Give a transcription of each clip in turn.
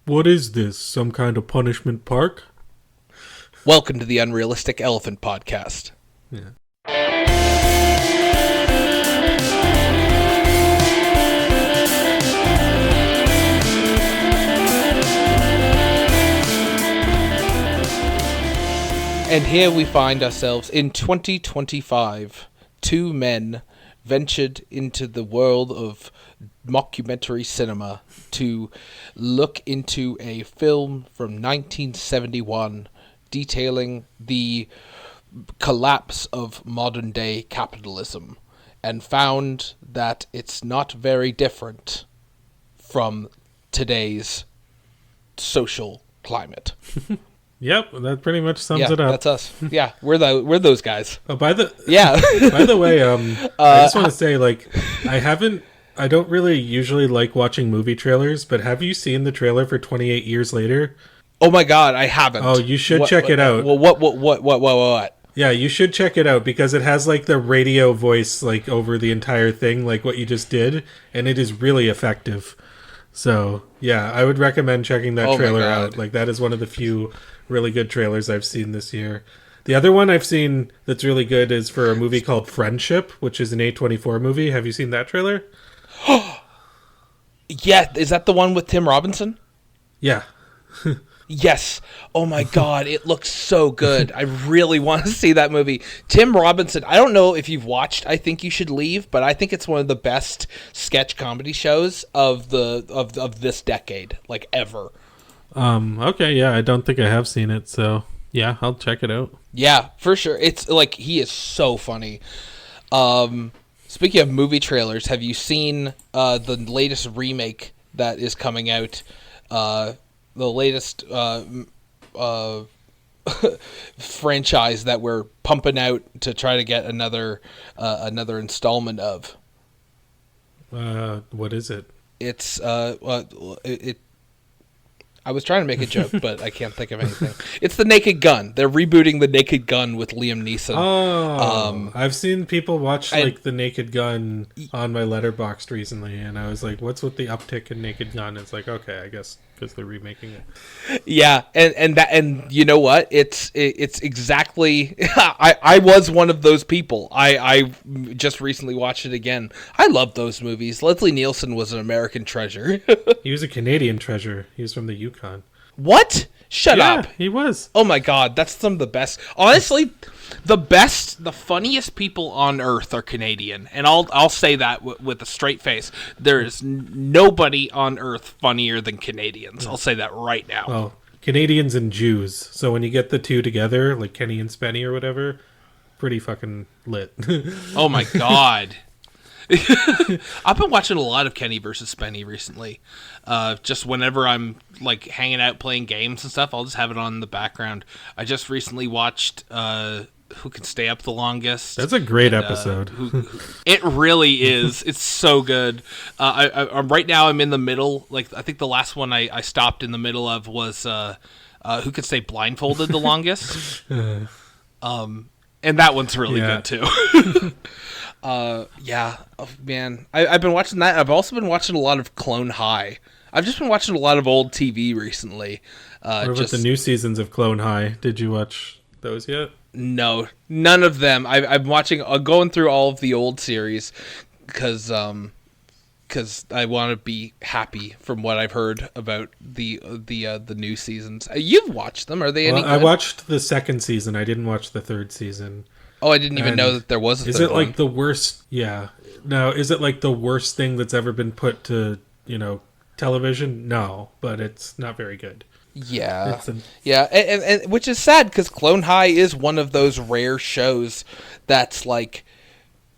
What is this? Some kind of punishment park? Welcome to the Unrealistic Elephant Podcast. Yeah. And here we find ourselves in 2025. Two men ventured into the world of mockumentary cinema to look into a film from 1971 detailing the collapse of modern day capitalism, and found that it's not very different from today's social climate. Yep, that pretty much sums it up. That's us. Yeah, we're those guys. Oh, by the Yeah. way, I just want to say, like, I don't really usually like watching movie trailers, but have you seen the trailer for 28 Years Later? Oh my God, I haven't. Oh, you should check it out. Well, what? Yeah, you should check it out because it has like the radio voice like over the entire thing, like what you just did, and it is really effective. So yeah, I would recommend checking that trailer out. Like that is one of the few really good trailers I've seen this year. The other one I've seen that's really good is for a movie called Friendship, which is an A24 movie. Have you seen that trailer? Yeah, is that the one with Tim Robinson? Yeah. Yes. Oh my God, it looks so good. I really want to see that movie. Tim Robinson, I don't know if you've watched I Think You Should Leave, but I think it's one of the best sketch comedy shows of this decade, like ever. Okay, yeah, I don't think I have seen it, so yeah, I'll check it out. Yeah, for sure. It's like he is so funny. Speaking of movie trailers, have you seen the latest remake that is coming out? The latest franchise that we're pumping out to try to get another installment of. What is it? It's I was trying to make a joke, but I can't think of anything. It's The Naked Gun. They're rebooting The Naked Gun with Liam Neeson. Oh, I've seen people watch like The Naked Gun on my Letterboxd recently, and I was like, "What's with the uptick in Naked Gun?" It's like, okay, I guess because they're remaking it. Yeah, and you know what? It's exactly. I was one of those people. I just recently watched it again. I love those movies. Leslie Nielsen was an American treasure. He was a Canadian treasure. He was from the Yukon. What? Shut up. He was. Oh my God, that's some of the best. Honestly, the funniest people on earth are Canadian, and I'll say that with a straight face. There is nobody on earth funnier than Canadians. I'll say that right now. Well, Canadians and Jews. So when you get the two together, like Kenny and Spenny or whatever, pretty fucking lit. Oh my God. I've been watching a lot of Kenny versus Spenny recently. Just whenever I'm like hanging out playing games and stuff, I'll just have it on in the background. I just recently watched Who Can Stay Up the Longest. That's a great episode. It really is. It's so good. I'm right now I'm in the middle. Like I think the last one I stopped in the middle of was Who Can Stay Blindfolded the Longest. And that one's really good too. Yeah, oh, man, I've been watching that. I've also been watching a lot of Clone High. I've just been watching a lot of old TV recently. What about the new seasons of Clone High? Did you watch those yet? No, none of them. I'm watching, going through all of the old series because I want to be happy from what I've heard about the new seasons. You've watched them? Are they any good? I watched the second season. I didn't watch the third season. Oh, I didn't even know that there was a third one. Is it like the worst? Yeah. No, is it like the worst thing that's ever been put to, television? No, but it's not very good. Yeah. And which is sad because Clone High is one of those rare shows that's like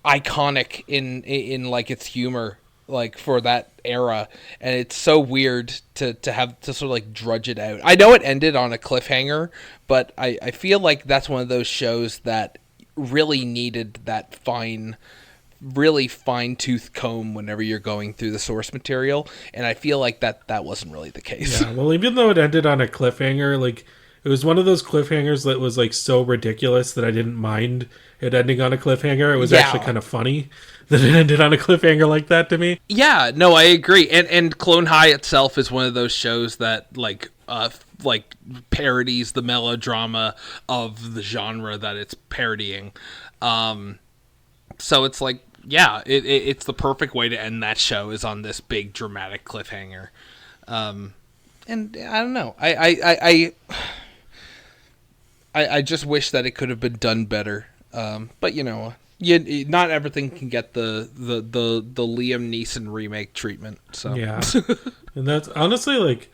iconic in like its humor, like for that era, and it's so weird to have to sort of like drudge it out. I know it ended on a cliffhanger, but I feel like that's one of those shows that really needed that really fine-tooth comb whenever you're going through the source material, and I feel like that wasn't really the case. Yeah, well, even though it ended on a cliffhanger, like it was one of those cliffhangers that was like so ridiculous that I didn't mind it ending on a cliffhanger. It was actually kind of funny. that it ended on a cliffhanger like that to me. Yeah, no, I agree. And Clone High itself is one of those shows that like parodies the melodrama of the genre that it's parodying. So it's like, yeah, it's the perfect way to end that show, is on this big dramatic cliffhanger. And I don't know. I just wish that it could have been done better. But you know, not everything can get the Liam Neeson remake treatment. So yeah, and that's honestly like,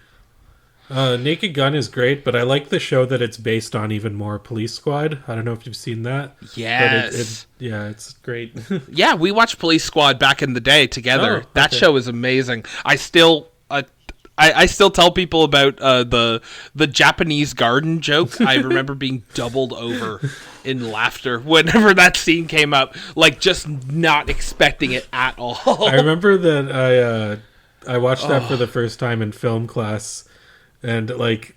Naked Gun is great, but I like the show that it's based on even more, Police Squad. I don't know if you've seen that. Yes. Yeah, it's great. Yeah, we watched Police Squad back in the day together. Oh, that show is amazing. I still tell people about the Japanese garden joke. I remember being doubled over in laughter whenever that scene came up, like just not expecting it at all. I remember that I watched that for the first time in film class, and like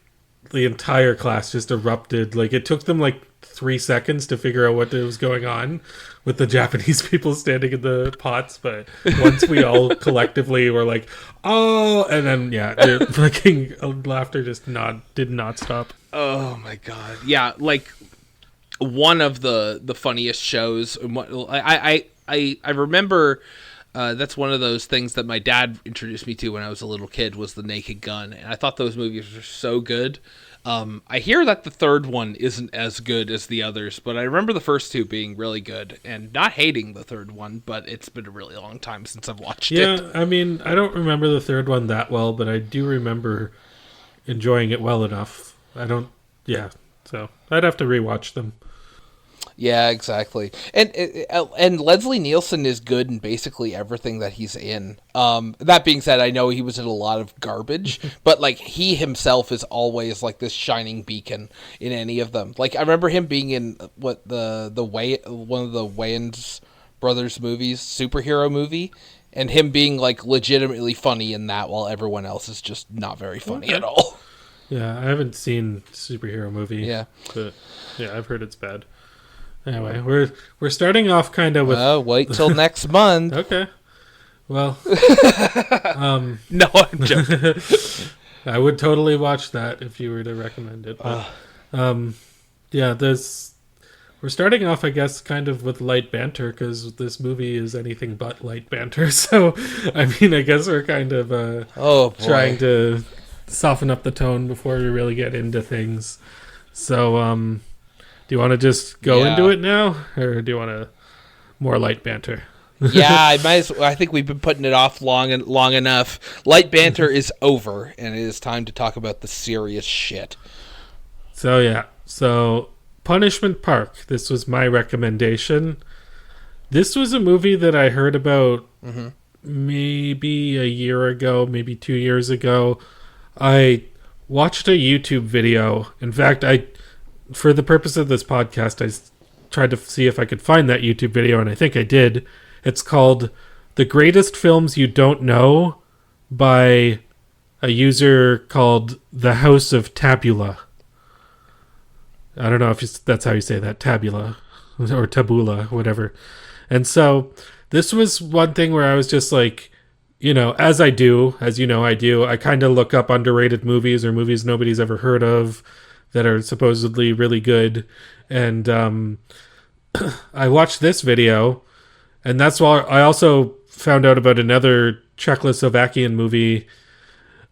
the entire class just erupted. Like it took them like 3 seconds to figure out what was going on with the Japanese people standing in the pots, but once we all collectively were like, oh, and then yeah, the fucking laughter just did not stop. Oh my god. Yeah, like one of the funniest shows. I remember that's one of those things that my dad introduced me to when I was a little kid, was The Naked Gun, and I thought those movies were so good. I hear that the third one isn't as good as the others, but I remember the first two being really good, and not hating the third one, but it's been a really long time since I've watched it. Yeah, I mean, I don't remember the third one that well, but I do remember enjoying it well enough. So I'd have to rewatch them. Yeah, exactly. And Leslie Nielsen is good in basically everything that he's in. That being said, I know he was in a lot of garbage, but like he himself is always like this shining beacon in any of them. Like I remember him being in one of the Wayans brothers movies, superhero movie, and him being like legitimately funny in that, while everyone else is just not very funny at all. Yeah, I haven't seen superhero movie. Yeah, but yeah, I've heard it's bad. Anyway, we're starting off kind of with. Wait till next month. Okay. Well. No, I'm joking. I would totally watch that if you were to recommend it. But, yeah, we're starting off, I guess, kind of with light banter, because this movie is anything but light banter. So, I mean, I guess we're kind of trying to soften up the tone before we really get into things. So, do you want to just go into it now, or do you want to more light banter? Yeah, I think we've been putting it off long enough. Light banter is over, and it is time to talk about the serious shit. So Punishment Park. This was my recommendation. This was a movie that I heard about maybe a year ago, maybe 2 years ago. I watched a YouTube video. In fact, for the purpose of this podcast, I tried to see if I could find that YouTube video, and I think I did. It's called The Greatest Films You Don't Know by a user called The House of Tabula. I don't know if that's how you say that, Tabula, or Tabula, whatever. And so this was one thing where I was just like, you know, as I do, I kind of look up underrated movies or movies nobody's ever heard of that are supposedly really good. And I watched this video, and that's why I also found out about another Czechoslovakian movie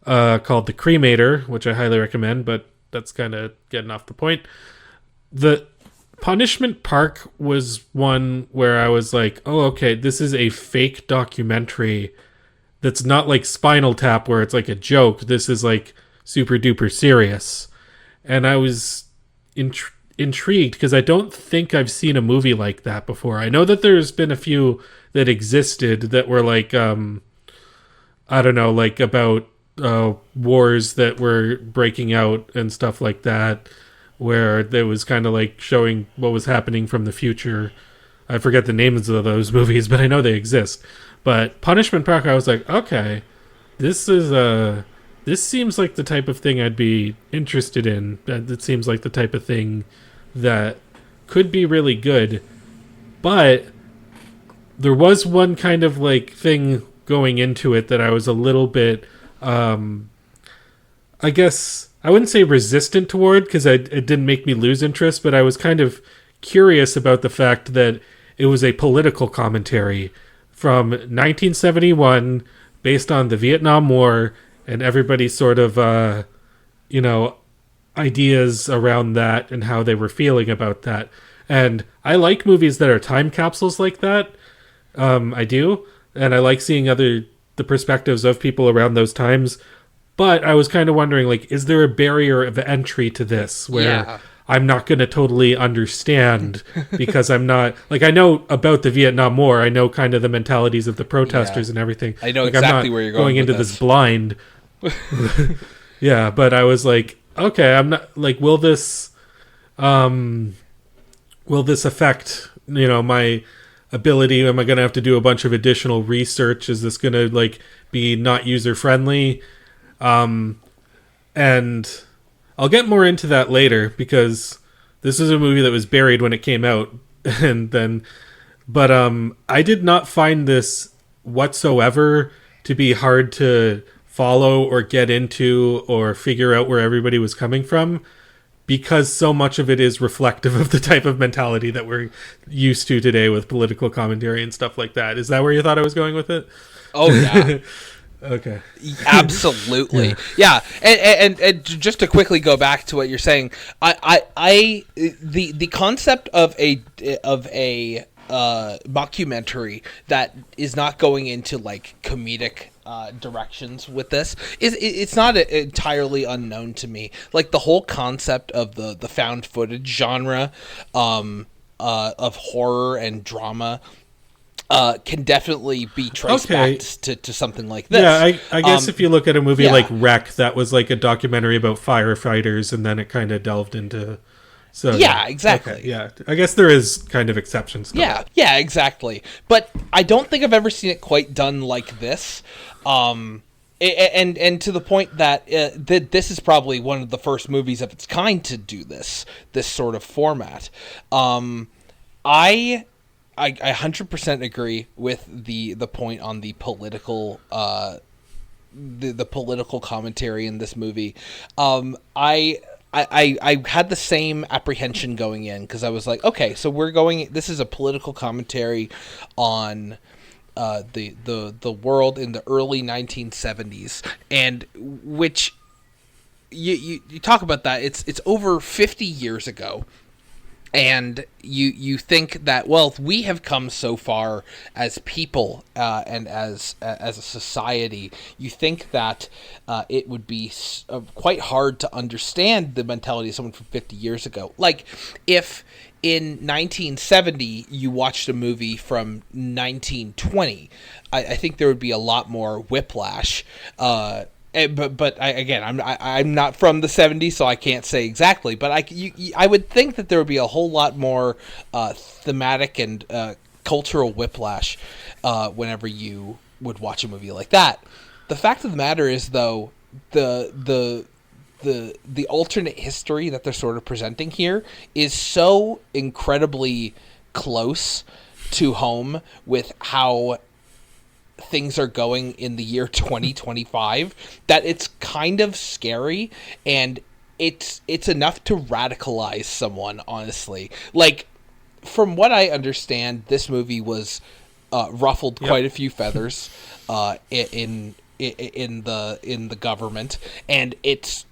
called The Cremator, which I highly recommend, but that's kind of getting off the point. The Punishment Park was one where I was like, oh, okay, this is a fake documentary that's not like Spinal Tap where it's like a joke. This is like super duper serious. And I was intrigued because I don't think I've seen a movie like that before. I know that there's been a few that existed that were like, I don't know, like about wars that were breaking out and stuff like that, where there was kind of like showing what was happening from the future. I forget the names of those movies, but I know they exist. But Punishment Park, I was like, okay, this seems like the type of thing I'd be interested in. It seems like the type of thing that could be really good. But there was one kind of like thing going into it that I was a little bit, I guess I wouldn't say resistant toward, because it didn't make me lose interest, but I was kind of curious about the fact that it was a political commentary from 1971 based on the Vietnam War and everybody's sort of, ideas around that and how they were feeling about that. And I like movies that are time capsules like that. I do. And I like seeing the perspectives of people around those times. But I was kind of wondering, like, is there a barrier of entry to this where I'm not going to totally understand because I'm not, like, I know about the Vietnam War. I know kind of the mentalities of the protesters and everything. I know like, exactly where you're going into with this blind. Yeah, but I was like, okay, I'm not, like, will this affect, my ability? Am I going to have to do a bunch of additional research? Is this going to, like, be not user friendly? And I'll get more into that later because this is a movie that was buried when it came out. But I did not find this whatsoever to be hard to follow or get into or figure out where everybody was coming from, because so much of it is reflective of the type of mentality that we're used to today with political commentary and stuff like that. Is that where you thought I was going with it? Oh, yeah. Okay. Absolutely. Yeah. And just to quickly go back to what you're saying, the concept of a mockumentary that is not going into like comedic directions with this it's not entirely unknown to me. Like the whole concept of the found footage genre of horror and drama can definitely be traced back to something like this. Yeah, I guess if you look at a movie like Wreck, that was like a documentary about firefighters, and then it kind of delved into... So yeah, exactly. Okay, yeah, I guess there is kind of exceptions to that. Yeah, exactly. But I don't think I've ever seen it quite done like this. And to the point that this is probably one of the first movies of its kind to do this sort of format. I 100% agree with the point on the political the political commentary in this movie. I had the same apprehension going in because I was like, okay, so this is a political commentary on the world in the early 1970s, and which you talk about that, it's over 50 years ago. And you think that, well, we have come so far as people and as a society. You think that it would be quite hard to understand the mentality of someone from 50 years ago. Like if in 1970 you watched a movie from 1920, I think there would be a lot more whiplash. But I'm not from the 70s, so I can't say exactly. But I would think that there would be a whole lot more thematic and cultural whiplash whenever you would watch a movie like that. The fact of the matter is, though, the alternate history that they're sort of presenting here is so incredibly close to home with how things are going in the year 2025 that it's kind of scary, and it's enough to radicalize someone, honestly. Like, from what I understand, this movie was ruffled quite a few feathers in the government, and it's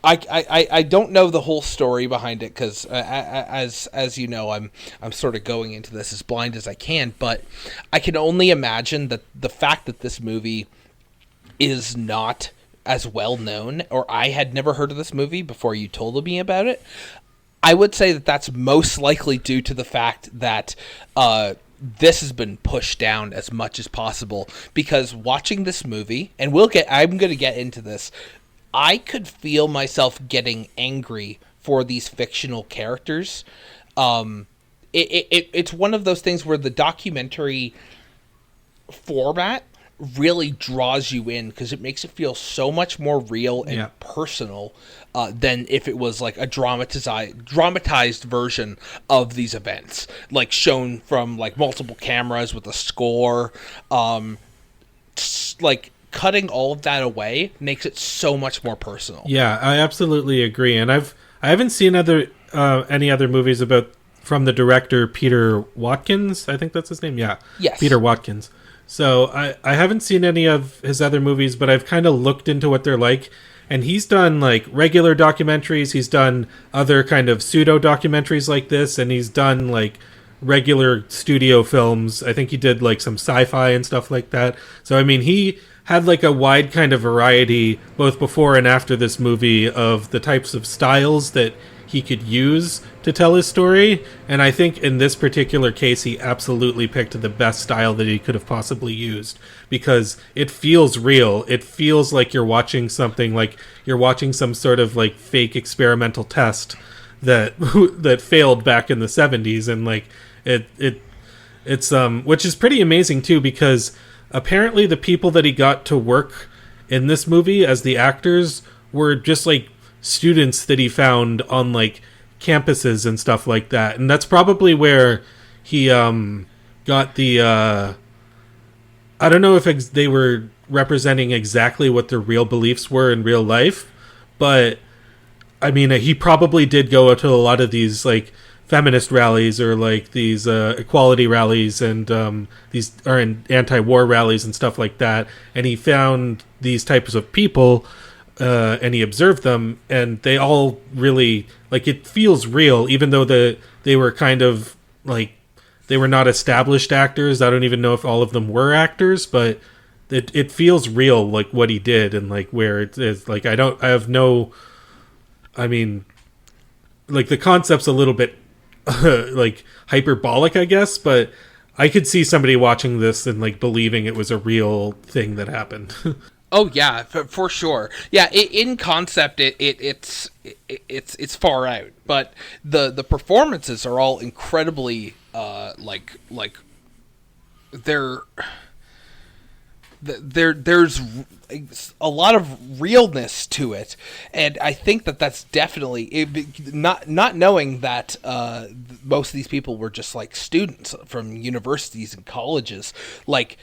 I don't know the whole story behind it because, as you know, I'm sort of going into this as blind as I can. But I can only imagine that the fact that this movie is not as well known, or I had never heard of this movie before you told me about it, I would say that that's most likely due to the fact that this has been pushed down as much as possible. Because watching this movie, and I'm going to get into this, I could feel myself getting angry for these fictional characters. It's one of those things where the documentary format really draws you in because it makes it feel so much more real and personal than if it was like a dramatized version of these events, like shown from like multiple cameras with a score. Like cutting all of that away makes it so much more personal. Yeah, I absolutely agree. And I haven't seen any other movies from the director Peter Watkins. I think that's his name. Yeah. Yes. Peter Watkins. So I haven't seen any of his other movies, but I've kind of looked into what they're like. And he's done like regular documentaries. He's done other kind of pseudo documentaries like this, and he's done like regular studio films. I think he did like some sci-fi and stuff like that. So I mean, he had like a wide kind of variety both before and after this movie of the types of styles that he could use to tell his story. And I think in this particular case, he absolutely picked the best style that he could have possibly used, because it feels real. It feels like you're watching something, like you're watching some sort of like fake experimental test that failed back in the 70s. And like it's which is pretty amazing too, because apparently the people that he got to work in this movie as the actors were just like students that he found on like campuses and stuff like that. And that's probably where he got the I don't know if they were representing exactly what their real beliefs were in real life, but I mean, he probably did go to a lot of these like feminist rallies or like these equality rallies and these are anti-war rallies and stuff like that. And he found these types of people and he observed them, and they all really like, it feels real, even though they were kind of like, they were not established actors. I don't even know if all of them were actors, but it feels real, like what he did and like where it is. Like I mean, like the concept's a little bit like hyperbolic, I guess, but I could see somebody watching this and like believing it was a real thing that happened. Oh yeah, for sure. Yeah, in concept, it's far out, but the performances are all incredibly like there's a lot of realness to it, and I think that's definitely not knowing that most of these people were just like students from universities and colleges, like.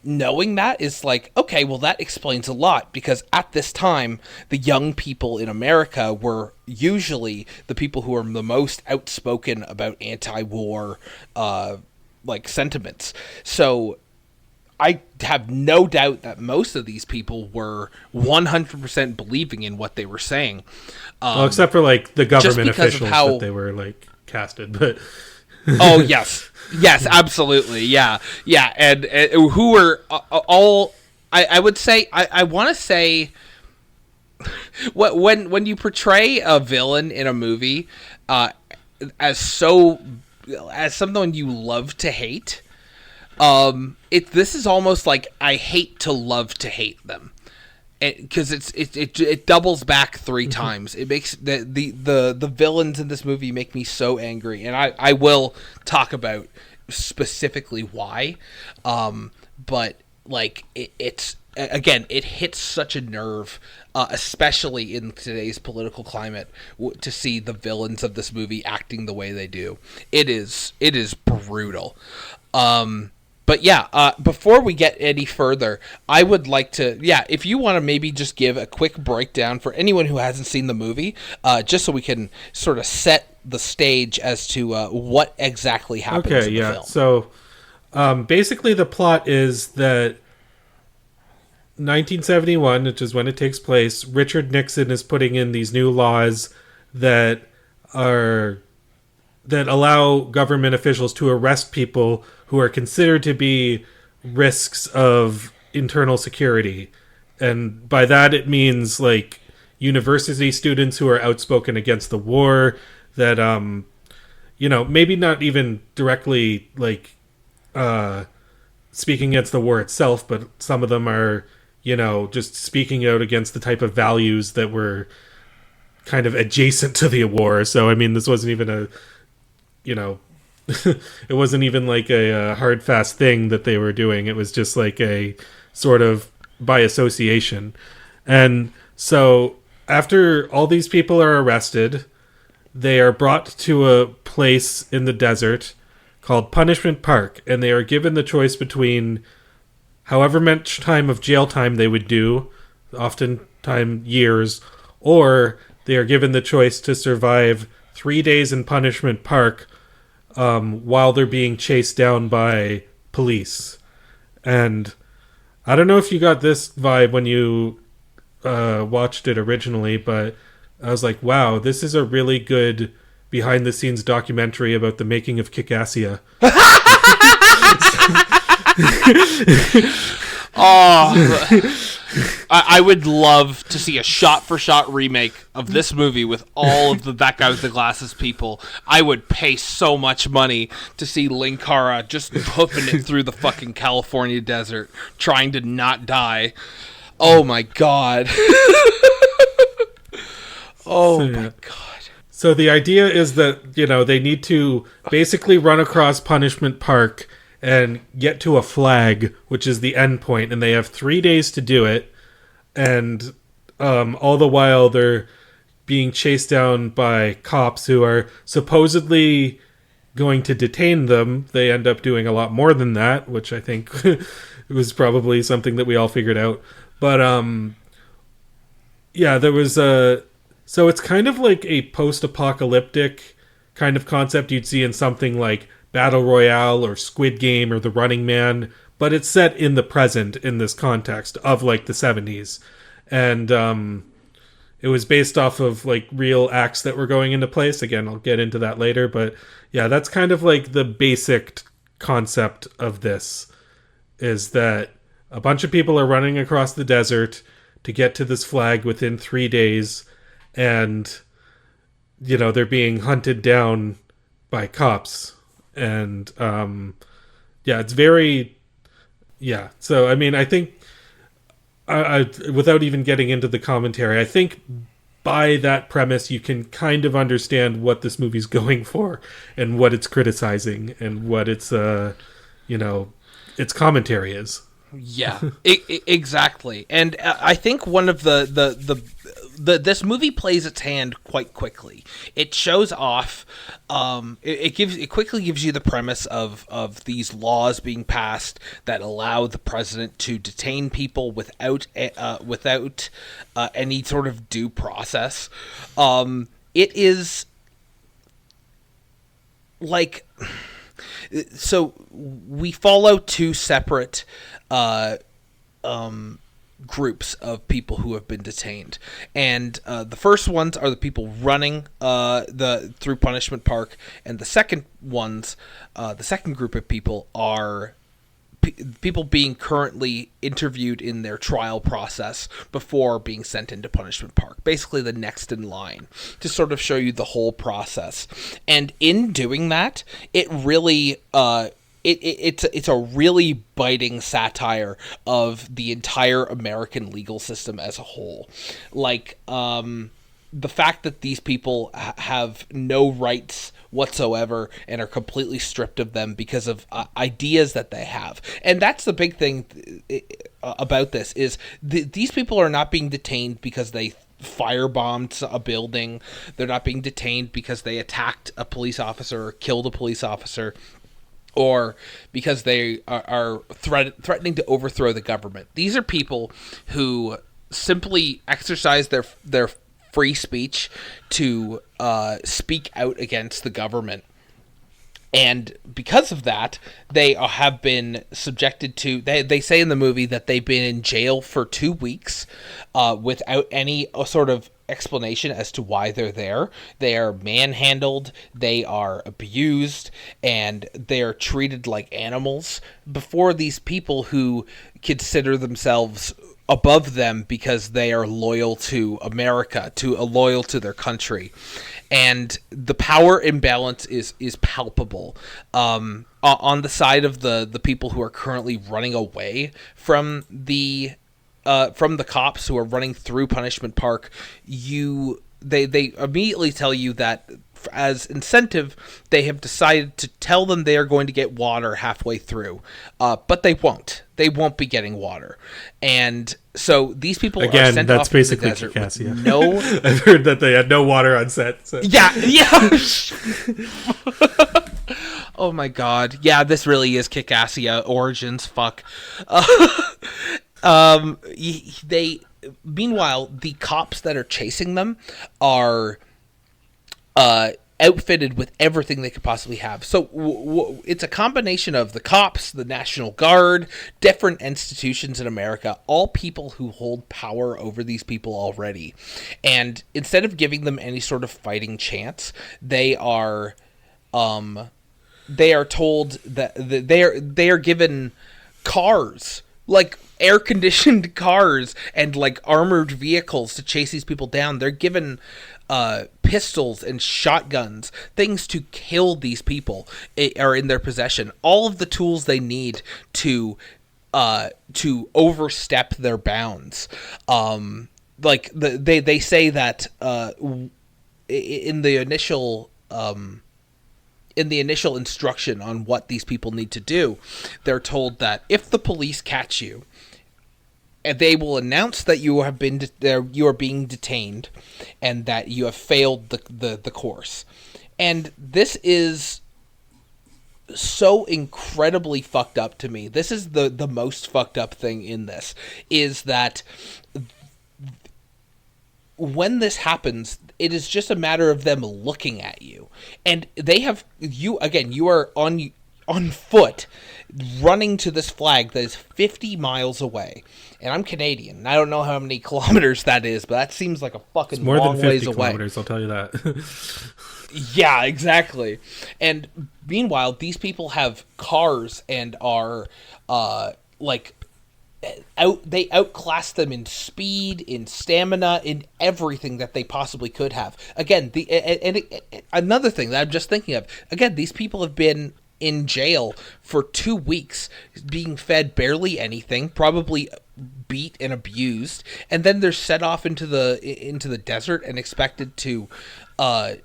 Knowing that is like, okay, well, that explains a lot, because at this time, the young people in America were usually the people who are the most outspoken about anti-war, like, sentiments. So I have no doubt that most of these people were 100% believing in what they were saying. Well, except for, like, the government officials that they were, like, casted, but... Oh, yes. Yes, absolutely. Yeah. Yeah. And who were all, I would say, I want to say, when you portray a villain in a movie as someone you love to hate, this is almost like I hate to love to hate them. Because it doubles back three times. It makes the villains in this movie make me so angry, and I will talk about specifically why. But like it's again, it hits such a nerve, especially in today's political climate, to see the villains of this movie acting the way they do. It is brutal. But yeah, before we get any further, I would like to, if you want to maybe just give a quick breakdown for anyone who hasn't seen the movie, just so we can sort of set the stage as to what exactly happens in the film. So basically the plot is that 1971, which is when it takes place, Richard Nixon is putting in these new laws that allow government officials to arrest people who are considered to be risks of internal security. And by that it means like university students who are outspoken against the war, that maybe not even directly like speaking against the war itself, but some of them are just speaking out against the type of values that were kind of adjacent to the war. So I mean, this wasn't even it wasn't even like a hard fast thing that they were doing. It was just like a sort of by association. And so after all these people are arrested, they are brought to a place in the desert called Punishment Park, and they are given the choice between however much time of jail time they would do, oftentimes years, or they are given the choice to survive 3 days in Punishment Park while they're being chased down by police. And I don't know if you got this vibe when you watched it originally, but I was like, wow, this is a really good behind-the-scenes documentary about the making of Kick-Assia. I would love to see a shot-for-shot remake of this movie with all of That Guy with the Glasses people. I would pay so much money to see Linkara just hoofing it through the fucking California desert, trying to not die. Oh my god. Oh my god. So the idea is that, they need to basically run across Punishment Park and get to a flag, which is the end point, and they have 3 days to do it. And all the while they're being chased down by cops who are supposedly going to detain them. They end up doing a lot more than that, which I think was probably something that we all figured out. But there was a... So it's kind of like a post-apocalyptic kind of concept you'd see in something like Battle Royale or Squid Game or The Running Man, but it's set in the present in this context of like the 70s. And it was based off of like real acts that were going into place. Again, I'll get into that later, but yeah, that's kind of like the basic concept of this, is that a bunch of people are running across the desert to get to this flag within 3 days, and they're being hunted down by cops. And it's very so I mean, I think I without even getting into the commentary, I think by that premise you can kind of understand what this movie's going for and what it's criticizing and what its its commentary is. Yeah, exactly. And I think one of this movie plays its hand quite quickly. It shows off. It quickly gives you the premise of these laws being passed that allow the president to detain people without any sort of due process. It is like, so we follow two separate groups of people who have been detained, and the first ones are the people running through Punishment Park, and the second group of people are people being currently interviewed in their trial process before being sent into Punishment Park. Basically the next in line, to sort of show you the whole process. And in doing that, it really it's a really biting satire of the entire American legal system as a whole. Like, the fact that these people have no rights whatsoever and are completely stripped of them because of ideas that they have. And that's the big thing about this, is these people are not being detained because they firebombed a building. They're not being detained because they attacked a police officer or killed a police officer, or because they are threatening to overthrow the government. These are people who simply exercise their free speech to speak out against the government. And because of that, they have been subjected to... They say in the movie that they've been in jail for 2 weeks without any sort of explanation as to why they're there. They are manhandled, they are abused, and they are treated like animals before these people who consider themselves above them because they are loyal to America, loyal to their country. And the power imbalance is palpable. On the side of the people who are currently running away from the cops who are running through Punishment Park, you they immediately tell you that as incentive, they have decided to tell them they are going to get water halfway through, but they won't. They won't be getting water, and so these people are sent off into the desert with no. I've heard that they had no water on set. So. Yeah. Oh my god! Yeah, this really is Kick-Assia origins. Fuck. Meanwhile, the cops that are chasing them are outfitted with everything they could possibly have. So it's a combination of the cops, the National Guard, different institutions in America, all people who hold power over these people already. And instead of giving them any sort of fighting chance, they are told that they are given cars, like air-conditioned cars and like armored vehicles to chase these people down. They're given pistols and shotguns, things to kill these people are in their possession. All of the tools they need to overstep their bounds. Like they say that in the initial instruction on what these people need to do, they're told that if the police catch you, they will announce that you are being detained, and that you have failed the course. And this is so incredibly fucked up to me. This is the most fucked up thing in this, is that when this happens, it is just a matter of them looking at you, and they have you again. You are on foot, running to this flag that is 50 miles away. And I'm Canadian. I don't know how many kilometers that is, but that seems like a fucking more long than 50 ways away. Kilometers, I'll tell you that. Yeah, exactly. And meanwhile, these people have cars and are they outclass them in speed, in stamina, in everything that they possibly could have. Again, another thing that I'm just thinking of. Again, these people have been in jail for 2 weeks, being fed barely anything, probably beat and abused, and then they're set off into the desert and expected to run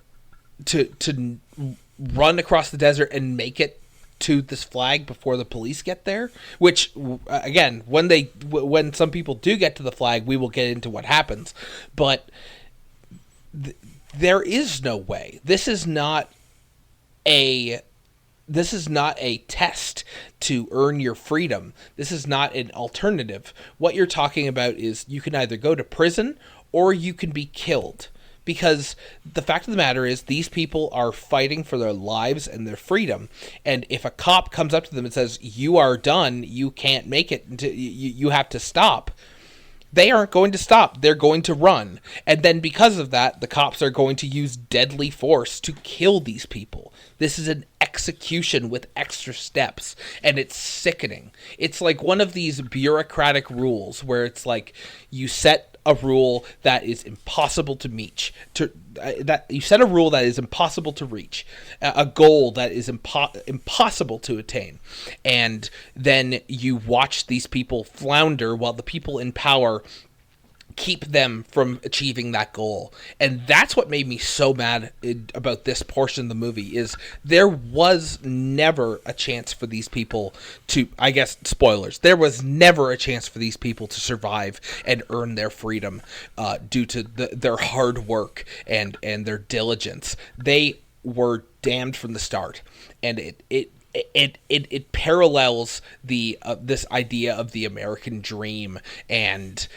across the desert and make it to this flag before the police get there. Which, again, when some people do get to the flag, we will get into what happens. But there is no way. This is not a test to earn your freedom. This is not an alternative. What you're talking about is you can either go to prison or you can be killed. Because the fact of the matter is these people are fighting for their lives and their freedom. And if a cop comes up to them and says, you are done, you can't make it, you have to stop, they aren't going to stop. They're going to run. And then because of that, the cops are going to use deadly force to kill these people. This is an execution with extra steps, and it's sickening. It's like one of these bureaucratic rules where it's like you set a rule that is impossible to reach, a goal that is impossible to attain, and then you watch these people flounder while the people in power keep them from achieving that goal. And that's what made me so mad about this portion of the movie, is there was never a chance for these people to, I guess, spoilers, there was never a chance for these people to survive and earn their freedom due to their hard work and their diligence. They were damned from the start. And it parallels the this idea of the American dream and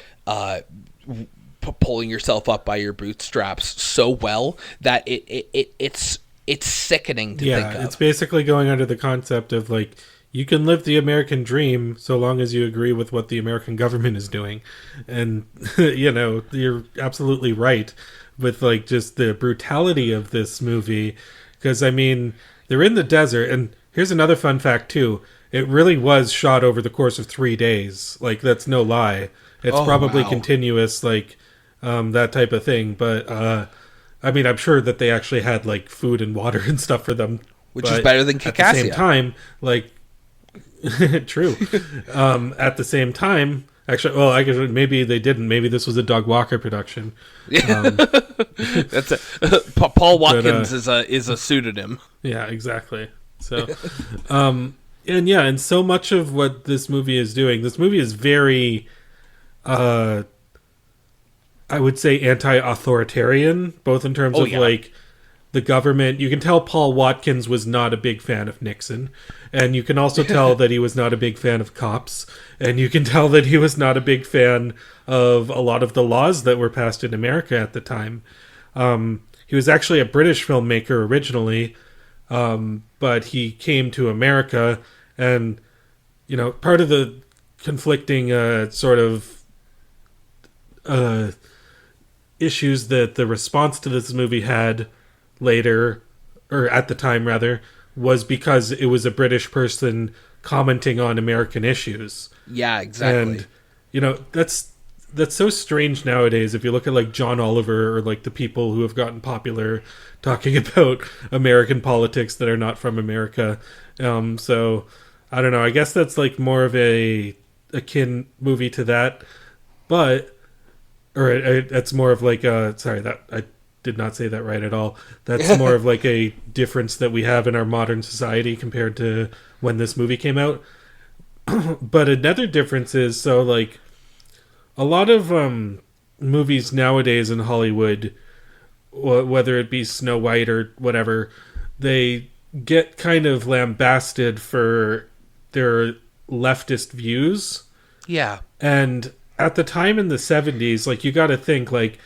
pulling yourself up by your bootstraps so well that it's sickening to think of. Yeah, it's basically going under the concept of like, you can live the American dream so long as you agree with what the American government is doing. And you're absolutely right with like just the brutality of this movie, because I mean, they're in the desert, and here's another fun fact too. It really was shot over the course of 3 days. Like, that's no lie. It's probably continuous, like, that type of thing. But, I mean, I'm sure that they actually had, like, food and water and stuff for them. Which is better than Kick-Assia. At the same time, like, true. At the same time, Actually, well, I guess maybe they didn't. Maybe this was a Doug Walker production. That's Paul Watkins is a pseudonym. Yeah, exactly. So, and so much of what this movie is doing, this movie is very, I would say, anti-authoritarian, both in terms of like the government. You can tell Paul Watkins was not a big fan of Nixon, and you can also tell that he was not a big fan of cops, and you can tell that he was not a big fan of a lot of the laws that were passed in America at the time. He was actually a British filmmaker originally, but he came to America, and part of the conflicting sort of issues that the response to this movie had later, or at the time rather, was because it was a British person commenting on American issues. Yeah, exactly. And that's so strange nowadays. If you look at like John Oliver or like the people who have gotten popular talking about American politics that are not from America. So I don't know. I guess that's like more of a akin movie to that, that's more of like sorry, that I did not say that right at all. That's more of like a difference that we have in our modern society compared to when this movie came out. But another difference is, so like a lot of movies nowadays in Hollywood, whether it be Snow White or whatever, they get kind of lambasted for their leftist views. Yeah. And at the time in the 70s, like, you got to think, like,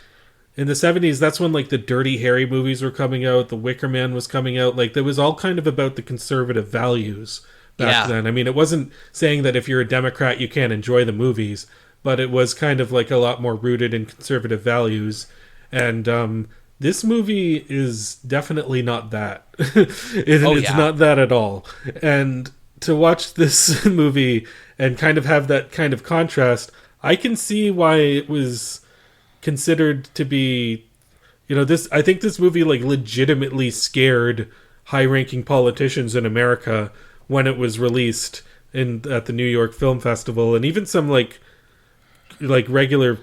in the 70s, that's when, like, the Dirty Harry movies were coming out, The Wicker Man was coming out. Like, that was all kind of about the conservative values back then. I mean, it wasn't saying that if you're a Democrat, you can't enjoy the movies, but it was kind of, like, a lot more rooted in conservative values. And this movie is definitely not that. It's not that at all. And to watch this movie and kind of have that kind of contrast, I can see why it was considered to be, I think this movie like legitimately scared high-ranking politicians in America when it was released at the New York Film Festival, and even some like regular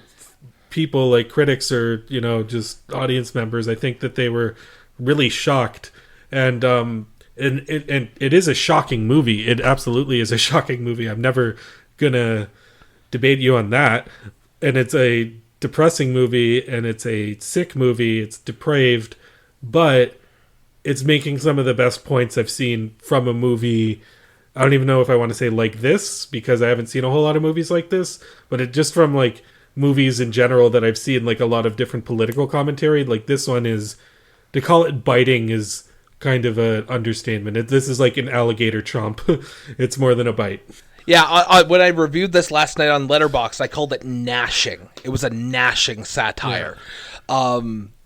people, like critics or just audience members. I think that they were really shocked, and it is a shocking movie. It absolutely is a shocking movie. I'm never gonna debate you on that. And it's a depressing movie, and it's a sick movie. It's depraved, but it's making some of the best points I've seen from a movie. I don't even know if I want to say like this, because I haven't seen a whole lot of movies like this, but it just from like movies in general that I've seen, like a lot of different political commentary. Like this one is, to call it biting is kind of an understatement. This is like an alligator chomp. It's more than a bite. Yeah, when I reviewed this last night on Letterboxd, I called it gnashing. It was a gnashing satire. Yeah.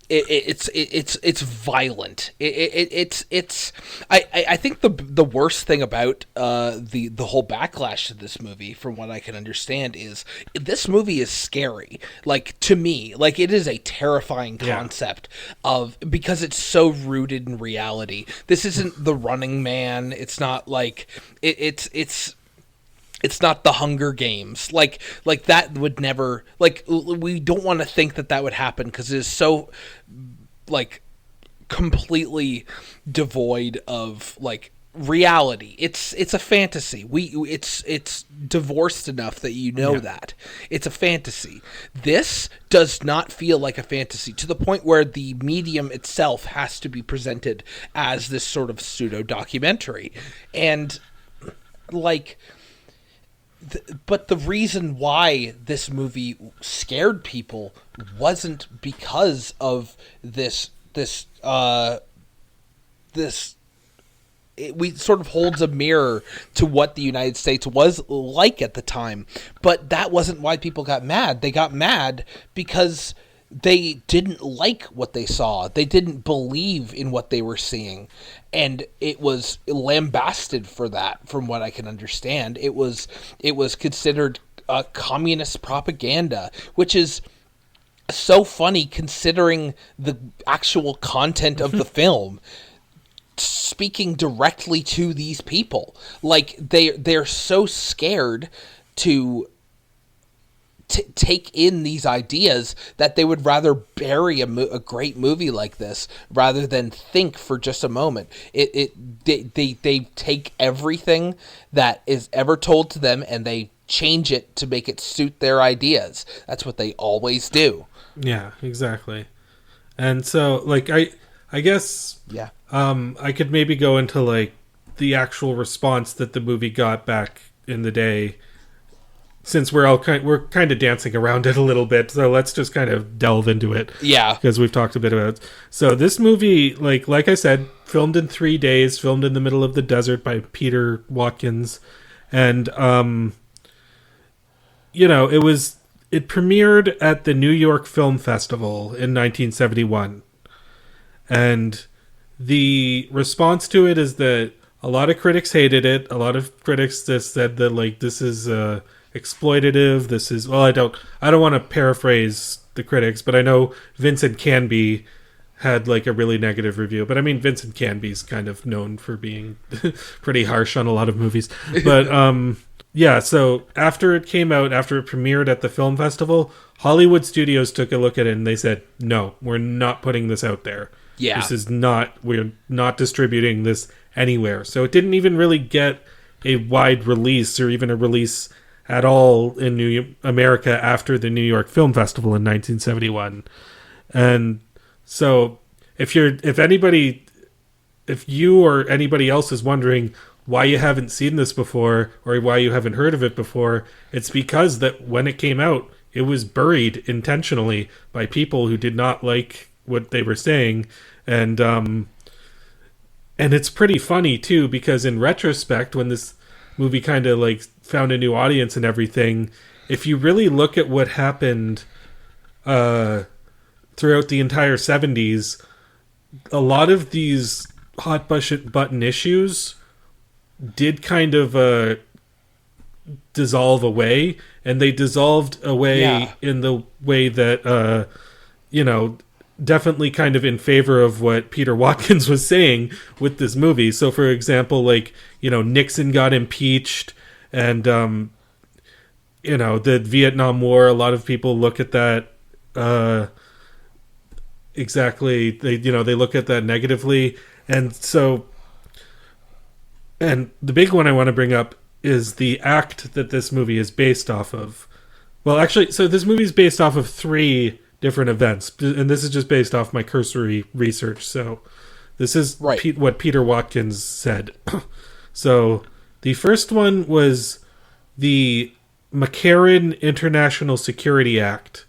It's violent. I think the worst thing about the whole backlash to this movie, from what I can understand, is this movie is scary. Like, to me, like, it is a terrifying concept because it's so rooted in reality. This isn't The Running Man. It's not like it's not The Hunger Games. Like that would never, like, we don't want to think that would happen, because it is so, like, completely devoid of, like, reality. It's a fantasy. It's divorced enough that that it's a fantasy. This does not feel like a fantasy, to the point where the medium itself has to be presented as this sort of pseudo documentary, and like. But the reason why this movie scared people wasn't because of this we sort of holds a mirror to what the United States was like at the time. But that wasn't why people got mad. They got mad because they didn't like what they saw. They didn't believe in what they were seeing. And it was lambasted for that, from what I can understand. It was considered communist propaganda, which is so funny considering the actual content of the film, speaking directly to these people. Like, they're so scared to take in these ideas, that they would rather bury a great movie like this rather than think for just a moment. They take everything that is ever told to them and they change it to make it suit their ideas. That's what they always do. Yeah, exactly. And so, like, I guess, yeah, I could maybe go into like the actual response that the movie got back in the day, since we're kind of dancing around it a little bit. So let's just kind of delve into it. Yeah, because we've talked a bit about it. So this movie, like I said, filmed in 3 days, filmed in the middle of the desert by Peter Watkins, and it premiered at the New York Film Festival in 1971. And the response to it is that a lot of critics hated it. A lot of critics just said that, like, this is exploitative. This is, well, I don't want to paraphrase the critics, but I know Vincent Canby had like a really negative review. But I mean, Vincent Canby's kind of known for being pretty harsh on a lot of movies. But yeah, so after it came out, after it premiered at the film festival, Hollywood studios took a look at it and they said, no, we're not putting this out there. Yeah. We're not distributing this anywhere. So it didn't even really get a wide release or even a release at all in America after the New York Film Festival in 1971. And so if you or anybody else is wondering why you haven't seen this before or why you haven't heard of it before, it's because that when it came out, it was buried intentionally by people who did not like what they were saying. And it's pretty funny too, because in retrospect, when this movie kind of like found a new audience and everything, if you really look at what happened throughout the entire 70s, a lot of these hot button issues did kind of dissolve away, and they dissolved away in the way that definitely kind of in favor of what Peter Watkins was saying with this movie. So for example, like, Nixon got impeached, and the Vietnam War, a lot of people look at that exactly, they look at that negatively. And so, and the big one I want to bring up is the act that this movie is based off of. Well, actually, so this movie is based off of 3 different events, and this is just based off my cursory research. So this is what Peter Watkins said. So the first one was the McCarran International Security Act,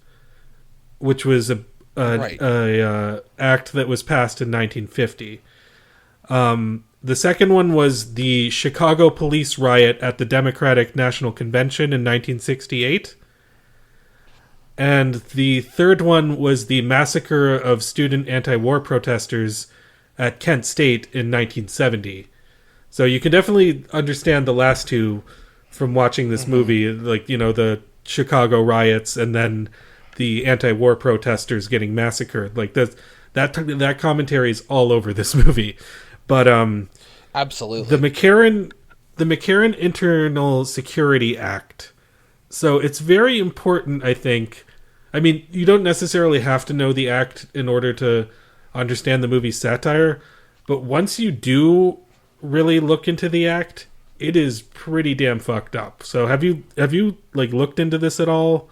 which was a act that was passed in 1950. The second one was the Chicago police riot at the Democratic National Convention in 1968. And the third one was the massacre of student anti-war protesters at Kent State in 1970. So you can definitely understand the last 2 from watching this movie, like, the Chicago riots and then the anti-war protesters getting massacred. Like that commentary is all over this movie. But absolutely, the McCarran Internal Security Act. So it's very important, I think. I mean, you don't necessarily have to know the act in order to understand the movie's satire, but once you do really look into the act, it is pretty damn fucked up. So have you like looked into this at all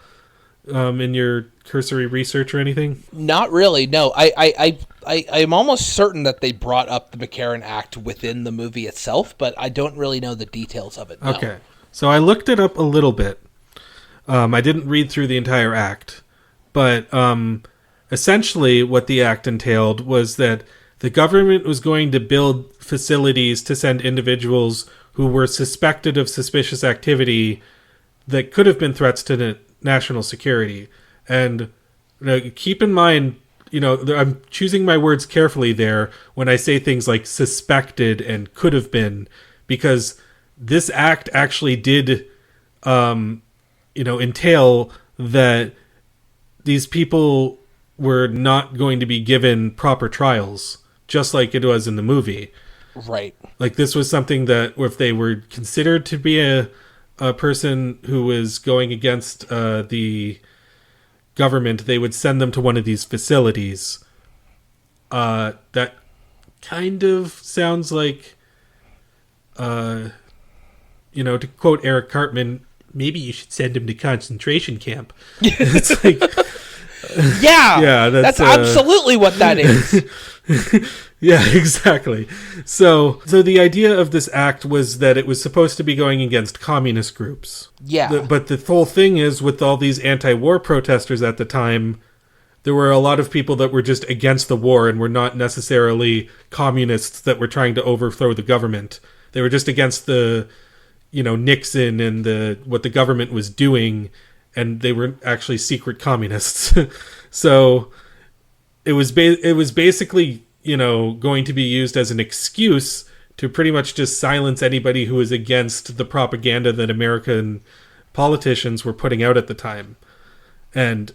in your cursory research or anything? Not really. No, I'm almost certain that they brought up the McCarran Act within the movie itself, but I don't really know the details of it. No. Okay, so I looked it up a little bit. I didn't read through the entire act, but essentially what the act entailed was that the government was going to build facilities to send individuals who were suspected of suspicious activity that could have been threats to national security. And keep in mind, I'm choosing my words carefully there when I say things like suspected and could have been, because this act actually did entail that these people were not going to be given proper trials, just like it was in the movie. Right. Like, this was something that if they were considered to be a a person who was going against the government, they would send them to one of these facilities. That kind of sounds like, to quote Eric Cartman, maybe you should send him to concentration camp. It's like, yeah, that's absolutely what that is. Yeah, exactly. So the idea of this act was that it was supposed to be going against communist groups. Yeah. But the whole thing is, with all these anti-war protesters at the time, there were a lot of people that were just against the war and were not necessarily communists that were trying to overthrow the government. They were just against the, Nixon and what the government was doing, and they were actually secret communists. So it was basically, going to be used as an excuse to pretty much just silence anybody who was against the propaganda that American politicians were putting out at the time. And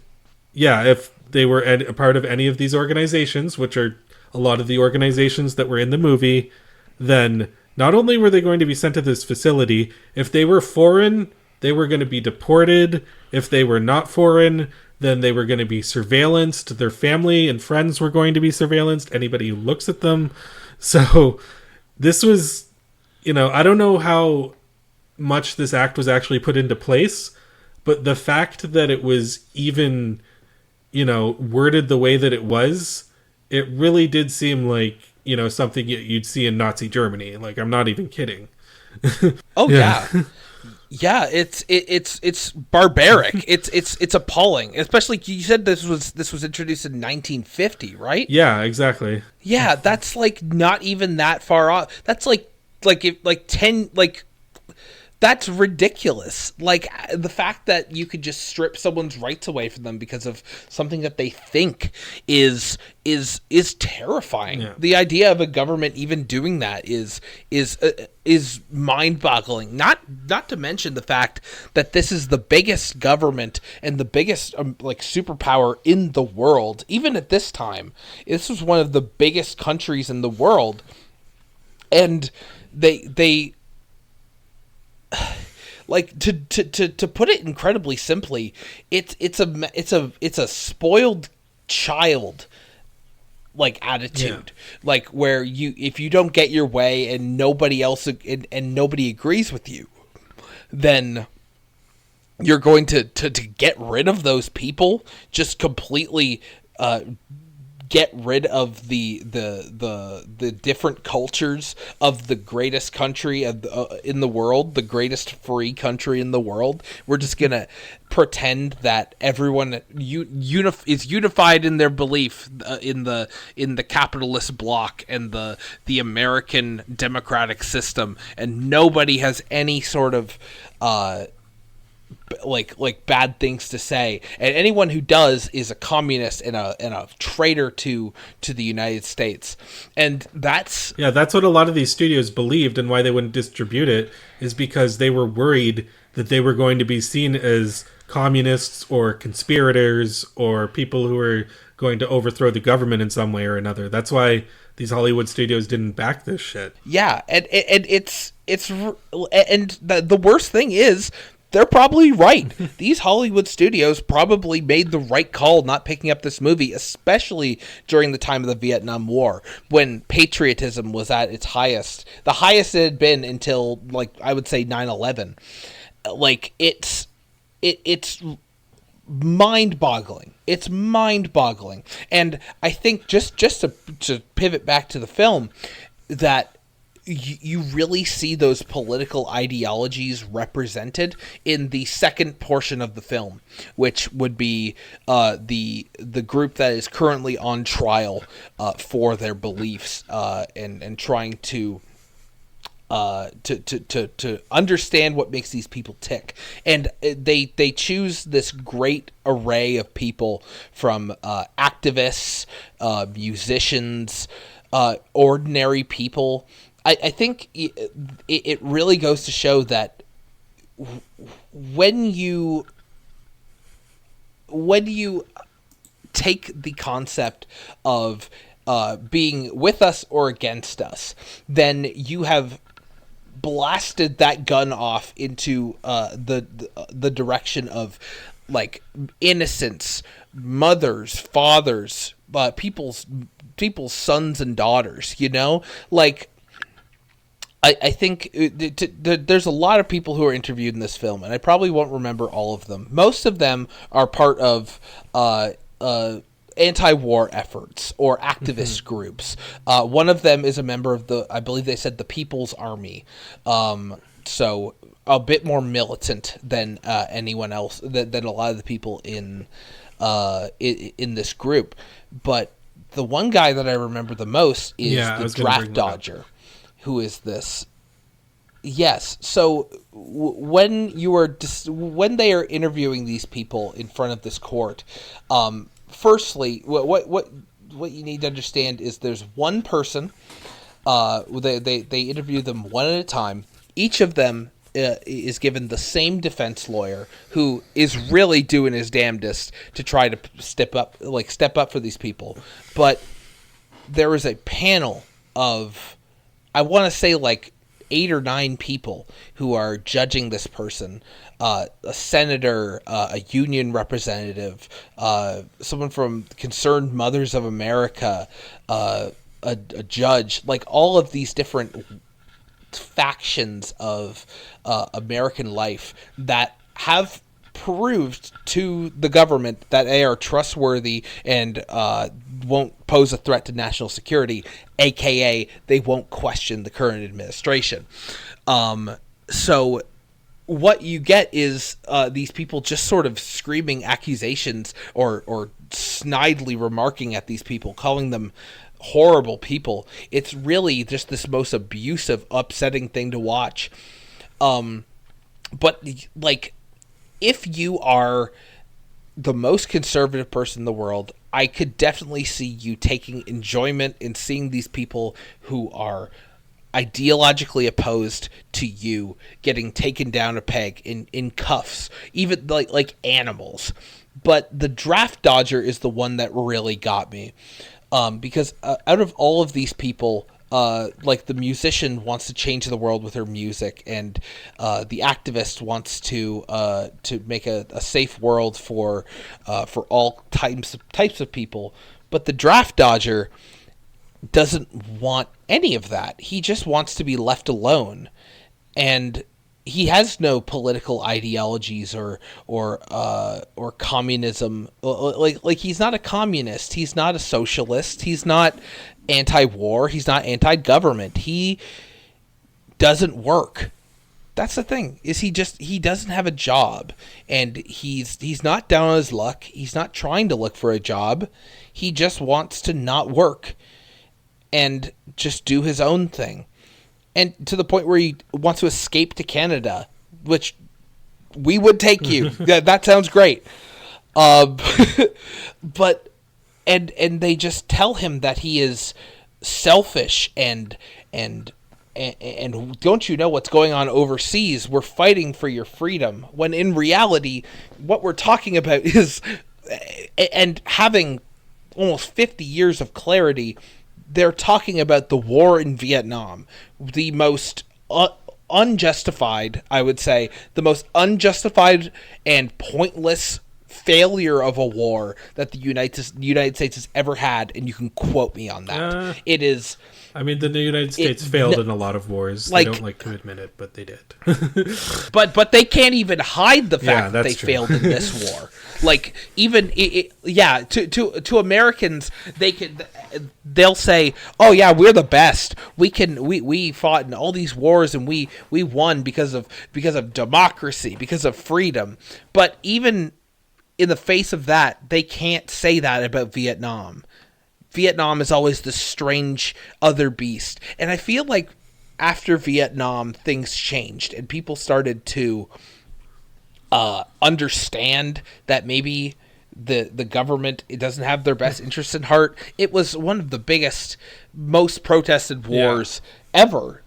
yeah, if they were a part of any of these organizations, which are a lot of the organizations that were in the movie, then not only were they going to be sent to this facility, if they were foreign, they were going to be deported. If they were not foreign, then they were going to be surveillanced. Their family and friends were going to be surveillanced. Anybody who looks at them. So this was, I don't know how much this act was actually put into place, but the fact that it was even, worded the way that it was, it really did seem like, something you'd see in Nazi Germany. Like, I'm not even kidding. Oh, yeah. Yeah, it's barbaric. It's appalling. Especially, you said this was introduced in 1950, right? Yeah, exactly. Yeah, that's like not even that far off. That's that's ridiculous. Like, the fact that you could just strip someone's rights away from them because of something that they think is terrifying. Yeah. The idea of a government even doing that is mind-boggling. Not to mention the fact that this is the biggest government and the biggest superpower in the world. Even at this time, this was one of the biggest countries in the world, and they like, to put it incredibly simply, it's a spoiled child attitude. Yeah. Like, where if you don't get your way and nobody else and nobody agrees with you, then you're going to get rid of those people, just completely get rid of the different cultures of the greatest country in the world, the greatest free country in the world. We're just gonna pretend that everyone is unified in their belief in the capitalist bloc and the American democratic system, and nobody has any sort of bad things to say, and anyone who does is a communist and a traitor to the United States. And that's what a lot of these studios believed, and why they wouldn't distribute it is because they were worried that they were going to be seen as communists or conspirators or people who were going to overthrow the government in some way or another. That's why these Hollywood studios didn't back this shit. Yeah, and the worst thing is, they're probably right. These Hollywood studios probably made the right call not picking up this movie, especially during the time of the Vietnam War, when patriotism was at its highest. The highest it had been until, I would say 9/11. It's mind-boggling. It's mind-boggling. And I think just to pivot back to the film, that you really see those political ideologies represented in the second portion of the film, which would be the group that is currently on trial for their beliefs and trying to understand what makes these people tick. And they choose this great array of people, from activists, musicians, ordinary people. I think it really goes to show that when you take the concept of being with us or against us, then you have blasted that gun off into the direction of like innocents, mothers, fathers, people's sons and daughters. You know, like. I think there's a lot of people who are interviewed in this film, and I probably won't remember all of them. Most of them are part of anti-war efforts or activist groups. One of them is a member of I believe they said the People's Army. So a bit more militant than anyone else, than a lot of the people in this group. But the one guy that I remember the most is the draft dodger. Who is this? Yes. So when they are interviewing these people in front of this court, firstly, what you need to understand is there's one person. They interview them one at a time. Each of them is given the same defense lawyer who is really doing his damnedest to try to step up for these people. But there is a panel of, I want to say like 8 or 9 people who are judging this person. A senator, a union representative, someone from Concerned Mothers of America, a judge, like all of these different factions of American life that have proved to the government that they are trustworthy and won't pose a threat to national security, aka they won't question the current administration. So what you get is these people just sort of screaming accusations or snidely remarking at these people, calling them horrible people. It's really just this most abusive, upsetting thing to watch. But like, if you are the most conservative person in the world, I could definitely see you taking enjoyment in seeing these people who are ideologically opposed to you getting taken down a peg in cuffs, even like animals. But the draft dodger is the one that really got me, because out of all of these people, like the musician wants to change the world with her music, and the activist wants to make a safe world for all types of people, but the draft dodger doesn't want any of that. He just wants to be left alone, and he has no political ideologies or communism. Like he's not a communist. He's not a socialist. He's not anti-war. He's not anti-government. He doesn't work. That's the thing, is he doesn't have a job, and he's not down on his luck. He's not trying to look for a job. He just wants to not work and just do his own thing. And to the point where he wants to escape to Canada, which we would take you. That sounds great. But and they just tell him that he is selfish and don't you know what's going on overseas? We're fighting for your freedom. When in reality, what we're talking about is, and having almost 50 years of clarity, they're talking about the war in Vietnam, the most unjustified, I would say, the most unjustified and pointless failure of a war that the United States has ever had, and you can quote me on that. It is. I mean, the United States failed in a lot of wars. They don't like to admit it, but they did. but they can't even hide the fact that they failed in this war. Like, even to Americans, they'll say, "Oh yeah, we're the best. We fought in all these wars and we won because of democracy, because of freedom." But even in the face of that, they can't say that about Vietnam. Vietnam is always the strange other beast. And I feel like after Vietnam, things changed and people started to understand that maybe the government, it doesn't have their best interests in heart. It was one of the biggest, most protested wars ever.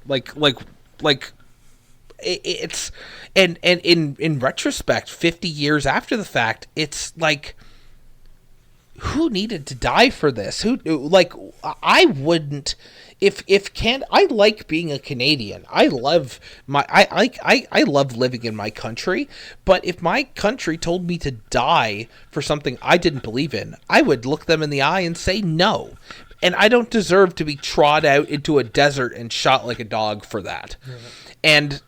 It's and in retrospect, 50 years after the fact, it's like who needed to die for this? Who, like, I wouldn't. I like being a Canadian. I love I love living in my country. But if my country told me to die for something I didn't believe in, I would look them in the eye and say no. And I don't deserve to be trod out into a desert and shot like a dog for that. Yeah. And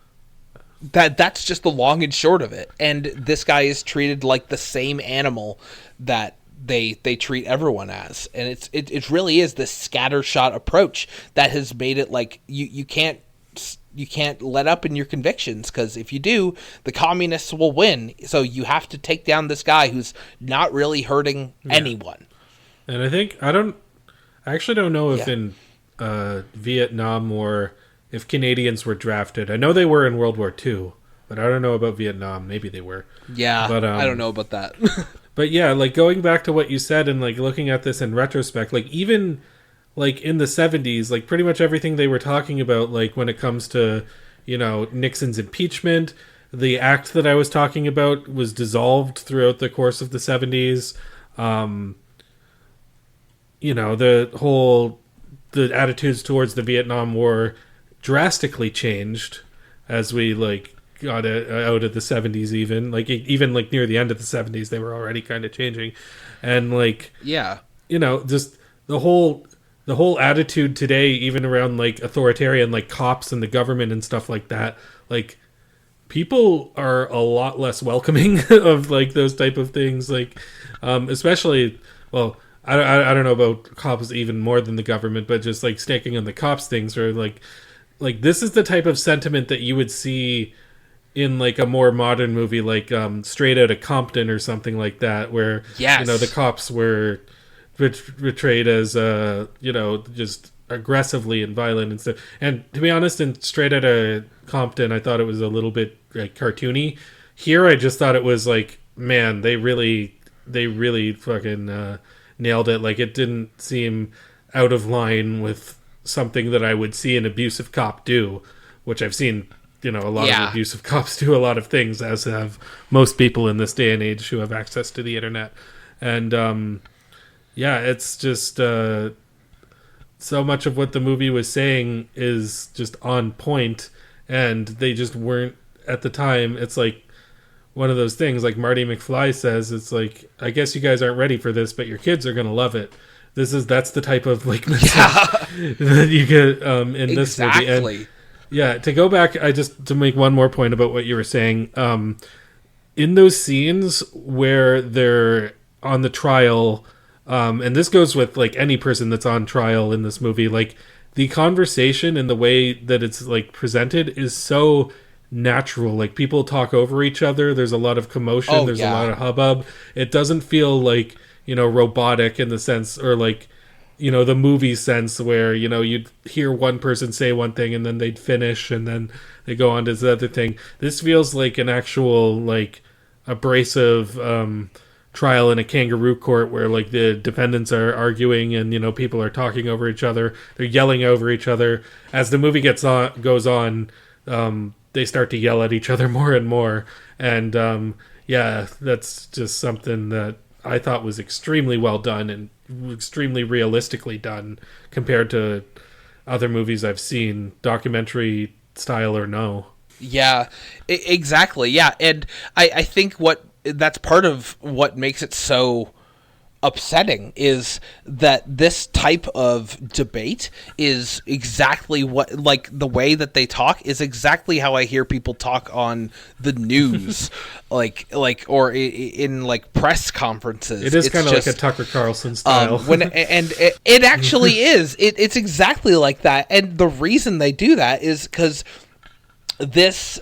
that's just the long and short of it. And this guy is treated like the same animal that they treat everyone as. And it really is this scattershot approach that has made it like you can't let up in your convictions, because if you do, the communists will win. So you have to take down this guy who's not really hurting anyone. And I actually don't know if in Vietnam or if Canadians were drafted. I know they were in World War II, but I don't know about Vietnam. Maybe they were. Yeah, but I don't know about that. But yeah, like going back to what you said and like looking at this in retrospect, like even like in the 70s, like pretty much everything they were talking about, like when it comes to, you know, Nixon's impeachment, the act that I was talking about was dissolved throughout the course of the 70s. You know, the attitudes towards the Vietnam War drastically changed as we like got out of the 70s. Even like near the end of the 70s, they were already kind of changing. And like, yeah, you know, just the whole attitude today, even around like authoritarian, like cops and the government and stuff like that, like people are a lot less welcoming of like those type of things, like especially, well, I don't know about cops even more than the government, but just like sticking on the cops things, or like this is the type of sentiment that you would see in like a more modern movie, like Straight Outta Compton or something like that, where you know the cops were portrayed as you know, just aggressively and violent and stuff. And to be honest, in Straight Outta Compton, I thought it was a little bit like cartoony. Here, I just thought it was like, man, they really fucking nailed it. Like, it didn't seem out of line with something that I would see an abusive cop do, which I've seen, you know, a lot of abusive cops do a lot of things, as have most people in this day and age who have access to the internet. And yeah, it's just so much of what the movie was saying is just on point, and they just weren't at the time. It's like one of those things, like Marty McFly says, it's like, I guess you guys aren't ready for this, but your kids are gonna love it. That's the type of like message that you get in this movie. And yeah, to go back, to make one more point about what you were saying, in those scenes where they're on the trial, and this goes with like any person that's on trial in this movie, like the conversation and the way that it's like presented is so natural. Like, people talk over each other, there's a lot of commotion, a lot of hubbub. It doesn't feel like, you know, robotic in the sense, or like, you know, the movie sense where, you know, you'd hear one person say one thing and then they'd finish and then they go on to the other thing. This feels like an actual like abrasive trial in a kangaroo court, where like the defendants are arguing and, you know, people are talking over each other, they're yelling over each other. As the movie goes on, they start to yell at each other more and more. And yeah, that's just something that I thought was extremely well done and extremely realistically done compared to other movies I've seen, documentary style or no. Yeah, exactly. Yeah, and I think that's part of what makes it so upsetting is that this type of debate is exactly what, like, the way that they talk is exactly how I hear people talk on the news, or in like press conferences. It is kind of like a Tucker Carlson style. It actually is. It's exactly like that, and the reason they do that is because this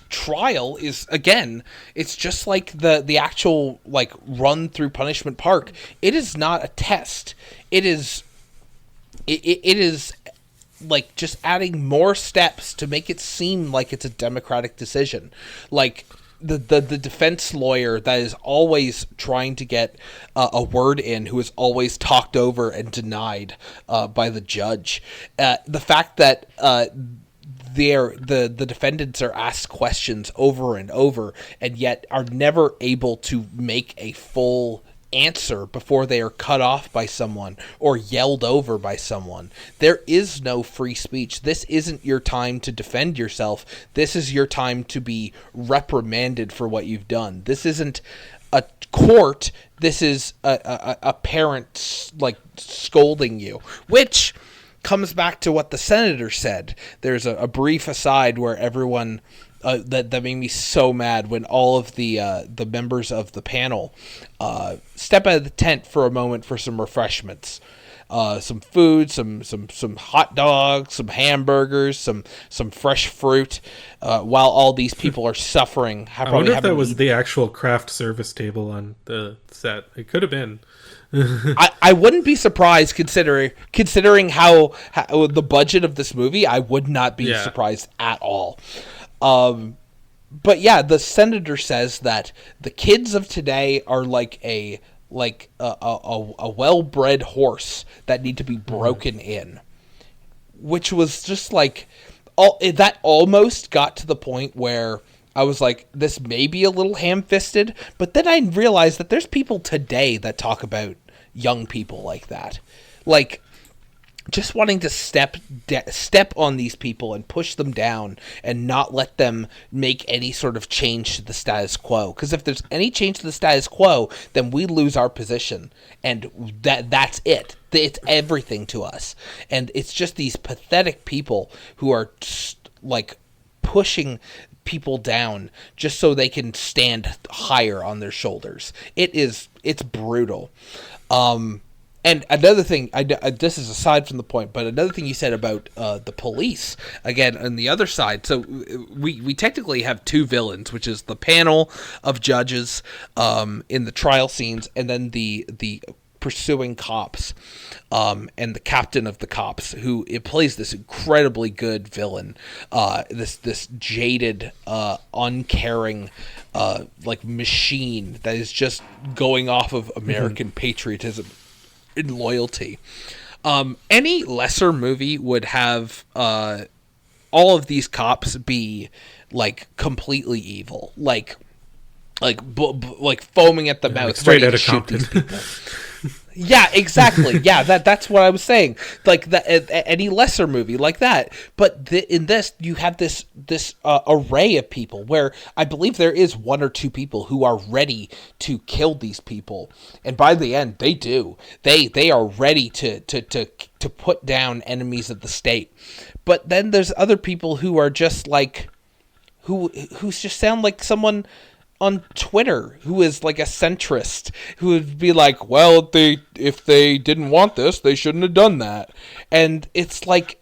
trial is, again, it's just like the actual like run through Punishment Park. It is not a test. It is like just adding more steps to make it seem like it's a democratic decision. Like the defense lawyer that is always trying to get a word in, who is always talked over and denied by the judge. The fact that the defendants are asked questions over and over, and yet are never able to make a full answer before they are cut off by someone or yelled over by someone. There is no free speech. This isn't your time to defend yourself. This is your time to be reprimanded for what you've done. This isn't a court. This is a parent like scolding you, which comes back to what the senator said. There's a brief aside where everyone that made me so mad when all of the members of the panel step out of the tent for a moment for some refreshments, some food, some hot dogs, some hamburgers, some fresh fruit, while all these people are suffering. I wonder if that was the actual craft service table on the set. It could have been. I wouldn't be surprised considering how the budget of this movie. I would not be surprised at all. But yeah, the senator says that the kids of today are like a well-bred horse that need to be broken in, which was just like that almost got to the point where I was like, this may be a little ham-fisted, but then I realized that there's people today that talk about young people like that, like just wanting to step on these people and push them down and not let them make any sort of change to the status quo. Because if there's any change to the status quo, then we lose our position, and that's it. It's everything to us. And it's just these pathetic people who are like pushing people down just so they can stand higher on their shoulders. It's brutal. And another thing, this is aside from the point, but another thing you said about the police, again, on the other side. So we technically have two villains, which is the panel of judges in the trial scenes, and then the pursuing cops, and the captain of the cops, who it plays this incredibly good villain, this jaded, uncaring, like machine that is just going off of American patriotism and loyalty. Any lesser movie would have all of these cops be like completely evil, like foaming at the mouth, straight out of Compton. Yeah, exactly. Yeah, that's what I was saying. Like any lesser movie like that, but in this you have this array of people where I believe there is one or two people who are ready to kill these people, and by the end they do. They are ready to put down enemies of the state. But then there's other people who are just like who just sound like someone on Twitter who is like a centrist, who would be like, well, if they didn't want this, they shouldn't have done that. And it's like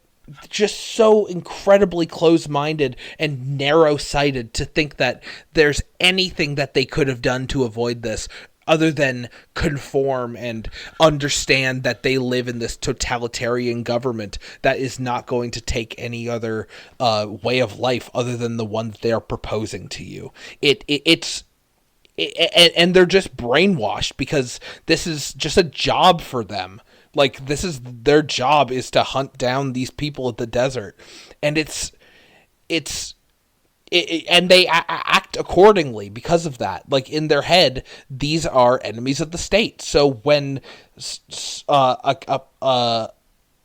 just so incredibly close-minded and narrow-sighted to think that there's anything that they could have done to avoid this other than conform and understand that they live in this totalitarian government that is not going to take any other way of life other than the one that they are proposing to you. And they're just brainwashed because this is just a job for them. Like, this is their job, is to hunt down these people at the desert. And and they act accordingly because of that. Like, in their head, these are enemies of the state. So when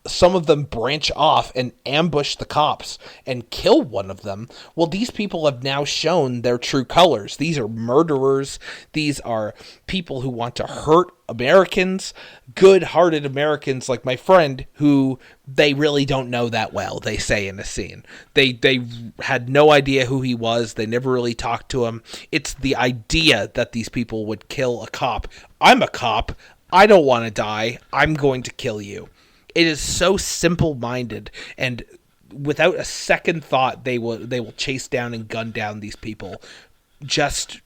some of them branch off and ambush the cops and kill one of them, well, these people have now shown their true colors. These are murderers. These are people who want to hurt Americans, good-hearted Americans like my friend, who they really don't know that well, they say in a scene. They had no idea who he was. They never really talked to him. It's the idea that these people would kill a cop. I'm a cop. I don't want to die. I'm going to kill you. It is so simple-minded, and without a second thought, they will chase down and gun down these people, just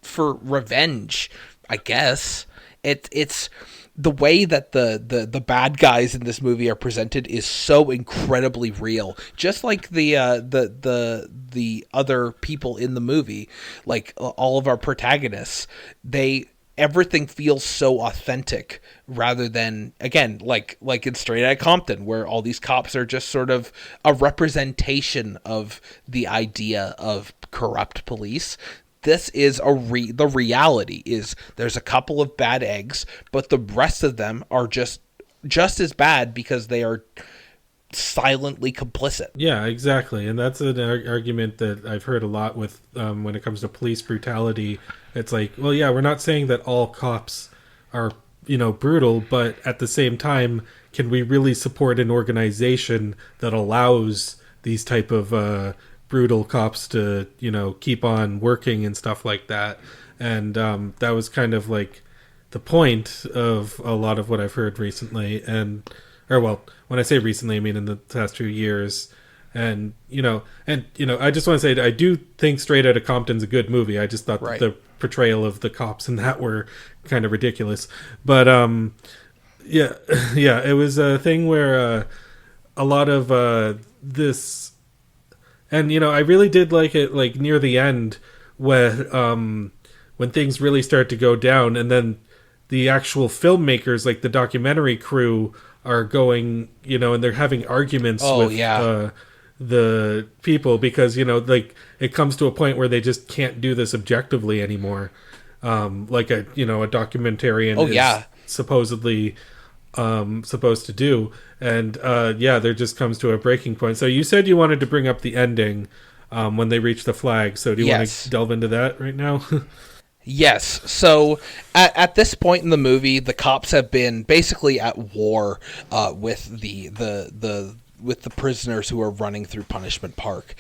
for revenge, I guess. It's the way that the bad guys in this movie are presented is so incredibly real, just like the other people in the movie, like all of our protagonists. Everything feels so authentic, rather than, again, like in Straight Outta Compton, where all these cops are just sort of a representation of the idea of corrupt police. this is the reality is there's a couple of bad eggs, but the rest of them are just as bad because they are silently complicit. Yeah, exactly. And that's an argument that I've heard a lot with when it comes to police brutality. It's like, well, yeah, we're not saying that all cops are, brutal, but at the same time, can we really support an organization that allows these type of brutal cops to, keep on working and stuff like that? And that was kind of like the point of a lot of what I've heard recently. When I say recently, I mean in the past 2 years. And I just want to say I do think Straight Outta Compton's a good movie. I just thought that the portrayal of the cops in that were kind of ridiculous. But yeah, it was a thing where a lot of this, and I really did like it, like near the end when things really start to go down, and then the actual filmmakers, like the documentary crew, are going, and they're having arguments with the people because, like it comes to a point where they just can't do this objectively anymore. Like a documentarian is supposedly supposed to do. And there just comes to a breaking point. So you said you wanted to bring up the ending when they reach the flag. So do you want to delve into that right now? Yes. So at this point in the movie, the cops have been basically at war with the prisoners who are running through Punishment Park.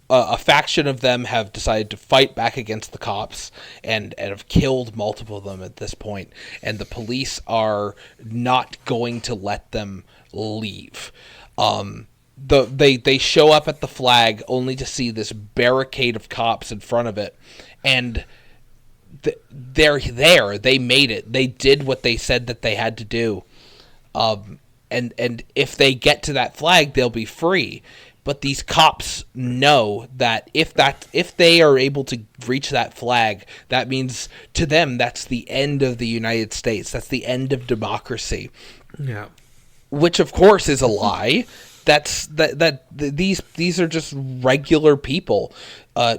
A faction of them have decided to fight back against the cops and have killed multiple of them at this point. And the police are not going to let them leave. They show up at the flag only to see this barricade of cops in front of it, and they're there. They made it. They did what they said that they had to do. And if they get to that flag, they'll be free. But these cops know that if they are able to reach that flag, that means to them that's the end of the United States. That's the end of democracy. Yeah. Which of course is a lie. These are just regular people. Two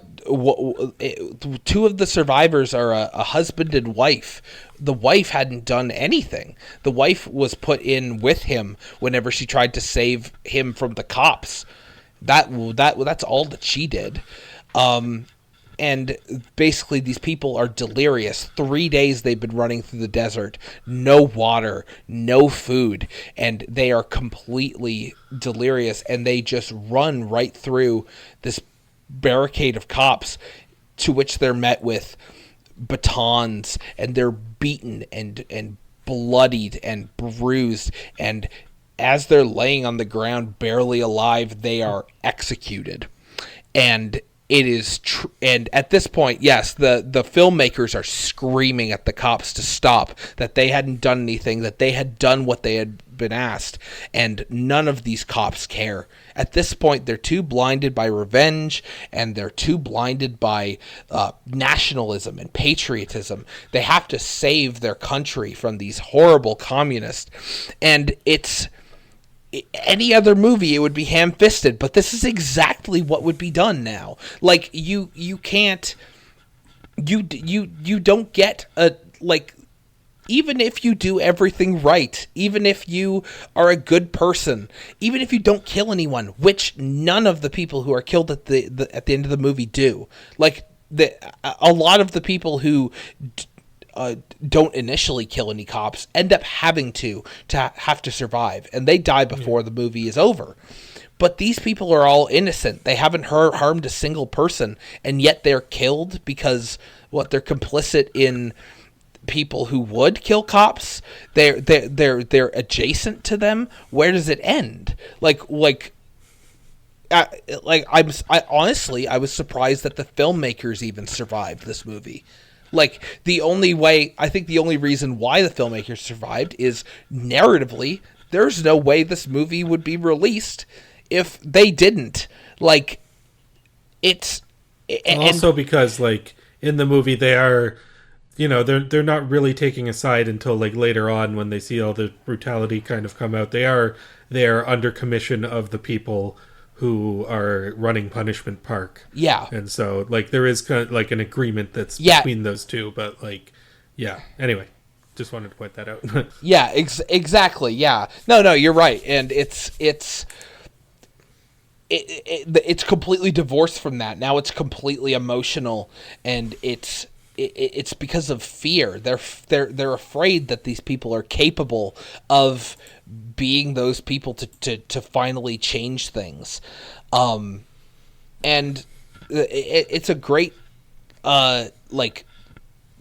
of the survivors are a husband and wife. The wife hadn't done anything. The wife was put in with him whenever she tried to save him from the cops. That's all that she did. And basically these people are delirious. 3 days they've been running through the desert. No water, no food. And they are completely delirious. And they just run right through this barricade of cops, to which they're met with batons. And they're beaten and bloodied and bruised. And as they're laying on the ground, barely alive, they are executed. And it is and at this point, yes, the filmmakers are screaming at the cops to stop, that they hadn't done anything, that they had done what they had been asked, and none of these cops care. At this point, they're too blinded by revenge, and they're too blinded by nationalism and patriotism. They have to save their country from these horrible communists, and it's any other movie, it would be ham-fisted, but this is exactly what would be done now. Like, you can't, you don't get even if you do everything right, even if you are a good person, even if you don't kill anyone, which none of the people who are killed at the end of the movie do. Like, a lot of the people who don't initially kill any cops end up having to have to survive, and they die before the movie is over. But these people are all innocent. They haven't harmed a single person, and yet they're killed because they're complicit in people who would kill cops. They're adjacent to them. Where does it end? I honestly was surprised that the filmmakers even survived this movie. Like, the only reason why the filmmakers survived is narratively, there's no way this movie would be released if they didn't. Like, it's... Also because, like, in the movie they are, they're not really taking a side until, like, later on when they see all the brutality kind of come out. They are under commission of the people who are running Punishment Park. Yeah. And so, like, there is kind of like an agreement that's between those two, but, like, yeah. Anyway, just wanted to point that out. Yeah, exactly. Yeah. No, you're right. And it's completely divorced from that. Now it's completely emotional, and it's because of fear. They're afraid that these people are capable of being those people to finally change things. And it's a great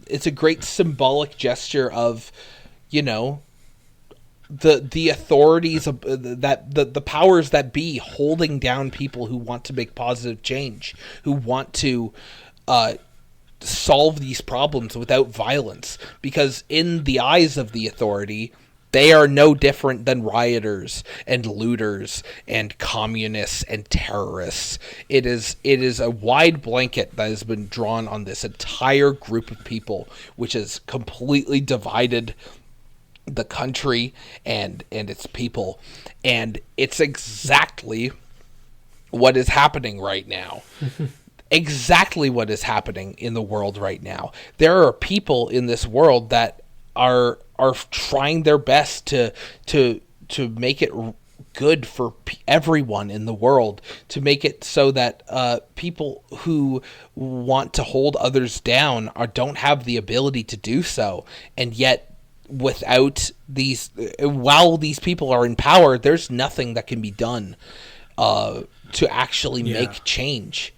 it's a great symbolic gesture of, you know, the authorities of the powers that be holding down people who want to make positive change, who want to solve these problems without violence, because in the eyes of the authority, they are no different than rioters and looters and communists and terrorists. It is a wide blanket that has been drawn on this entire group of people, which has completely divided the country and its people. And it's exactly what is happening right now. Exactly what is happening in the world right now. There are people in this world that are trying their best to make it good for everyone in the world, to make it so that people who want to hold others down don't have the ability to do so. And yet, while these people are in power, there's nothing that can be done to actually make change.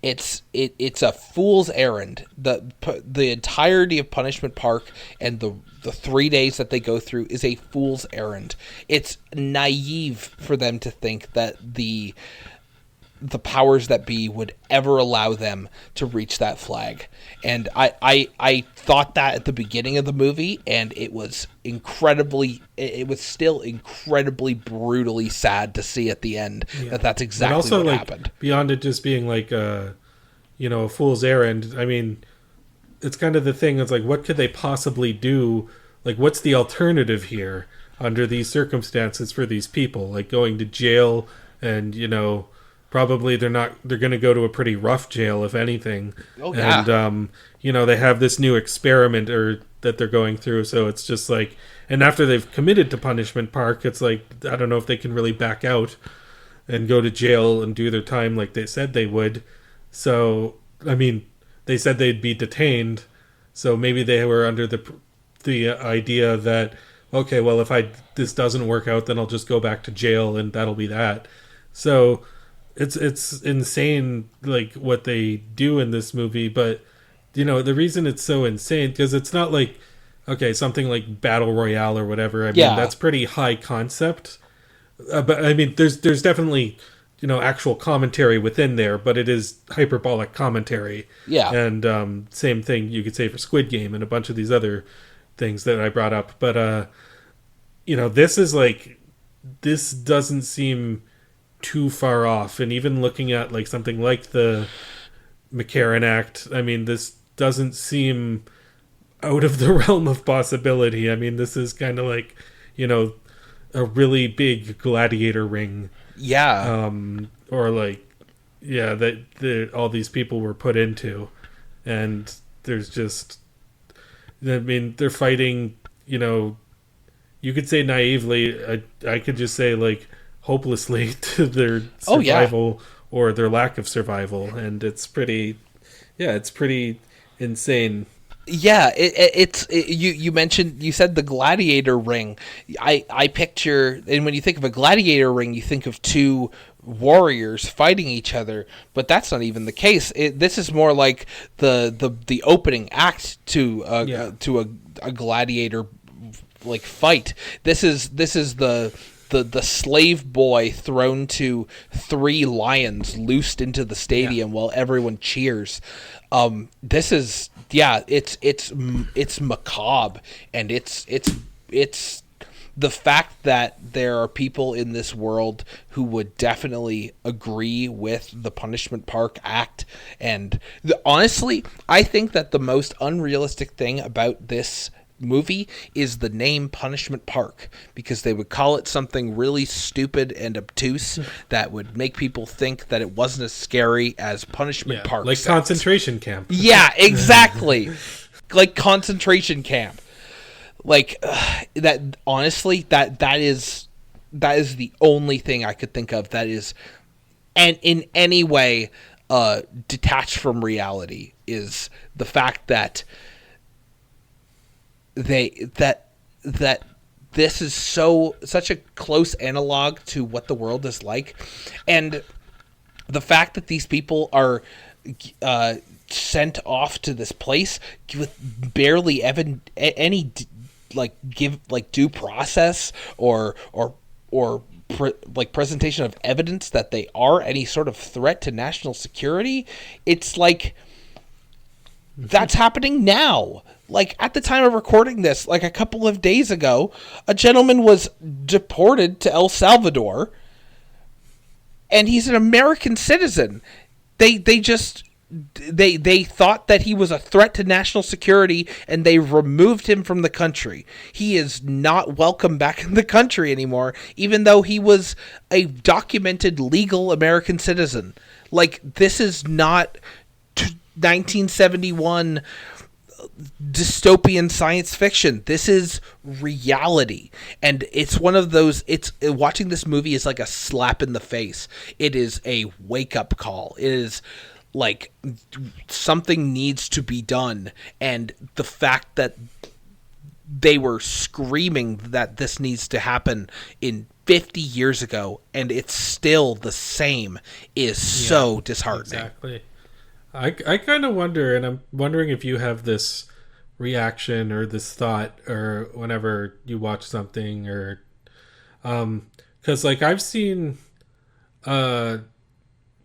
It's a fool's errand. The entirety of Punishment Park and the 3 days that they go through is a fool's errand. It's naive for them to think that the powers that be would ever allow them to reach that flag. And I thought that at the beginning of the movie, and it was still incredibly brutally sad to see at the end that's exactly what happened. Beyond it just being like a fool's errand, I mean, it's kind of the thing, it's like, what could they possibly do? Like, what's the alternative here under these circumstances for these people? Like, going to jail, and, probably they're going to go to a pretty rough jail, if anything. Oh, yeah. And, they have this new experiment that they're going through. So it's just like, and after they've committed to Punishment Park, it's like, I don't know if they can really back out and go to jail and do their time like they said they would. So, I mean, they said they'd be detained. So maybe they were under the idea that, okay, well, if this doesn't work out, then I'll just go back to jail and that'll be that. So it's insane, like, what they do in this movie. But, the reason it's so insane, because it's not like, okay, something like Battle Royale or whatever. I mean, that's pretty high concept. But, I mean, there's definitely, actual commentary within there, but it is hyperbolic commentary. Yeah. And same thing you could say for Squid Game and a bunch of these other things that I brought up. But, this doesn't seem too far off. And even looking at, like, something like the McCarran Act, I mean, this doesn't seem out of the realm of possibility. I mean, this is kind of like, a really big gladiator ring. Yeah. Or like, that all these people were put into. And there's just, I mean, they're fighting, you could say naively, I could just say, like, hopelessly to their survival or their lack of survival. And it's pretty insane. Yeah, you said the gladiator ring. I picture, and when you think of a gladiator ring, you think of two warriors fighting each other, but that's not even the case. This is more like the opening act to a gladiator, like, fight. This is the slave boy thrown to 3 lions loosed into the stadium while everyone cheers. This is it's macabre, and it's the fact that there are people in this world who would definitely agree with the Punishment Park Act. And honestly, I think that the most unrealistic thing about this movie is the name Punishment Park, because they would call it something really stupid and obtuse that would make people think that it wasn't as scary as Punishment Park. Like sounds. concentration camp. Yeah, exactly. Like concentration camp. Like that. Honestly, that is the only thing I could think of that is, and in any way, detached from reality, is the fact that that this is such a close analog to what the world is like, and the fact that these people are sent off to this place with barely any due process or presentation of evidence that they are any sort of threat to national security. It's like that's happening now. Like, at the time of recording this, like a couple of days ago, a gentleman was deported to El Salvador, and he's an American citizen. They thought that he was a threat to national security, and they removed him from the country. He is not welcome back in the country anymore, even though he was a documented legal American citizen. Like, this is not 1971 dystopian science fiction. This is reality, and it's one of those. It's watching this movie is like a slap in the face. It is a wake up call. It is like something needs to be done, and the fact that they were screaming that this needs to happen in 50 years ago and it's still the same is so disheartening. Exactly. I kind of wonder, and I'm wondering if you have this reaction or this thought or whenever you watch something, or because like I've seen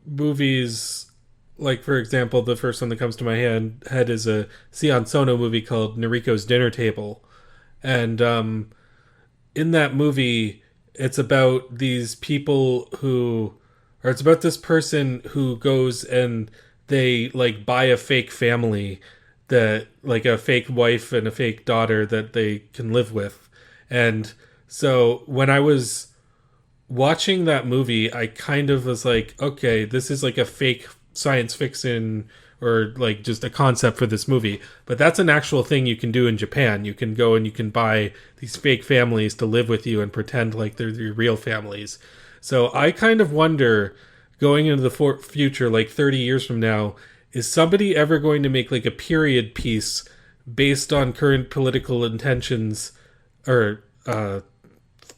movies, like for example the first one that comes to my head is a Sion Sono movie called Noriko's Dinner Table, and in that movie it's about these people it's about this person who goes and they like buy a fake family, that like a fake wife and a fake daughter that they can live with. And so when I was watching that movie, I kind of was like, okay, this is like a fake science fiction or like just a concept for this movie, but that's an actual thing you can do in Japan. You can go and you can buy these fake families to live with you and pretend like they're your real families. So I kind of wonder, going into the future, like 30 years from now, is somebody ever going to make like a period piece based on current political intentions or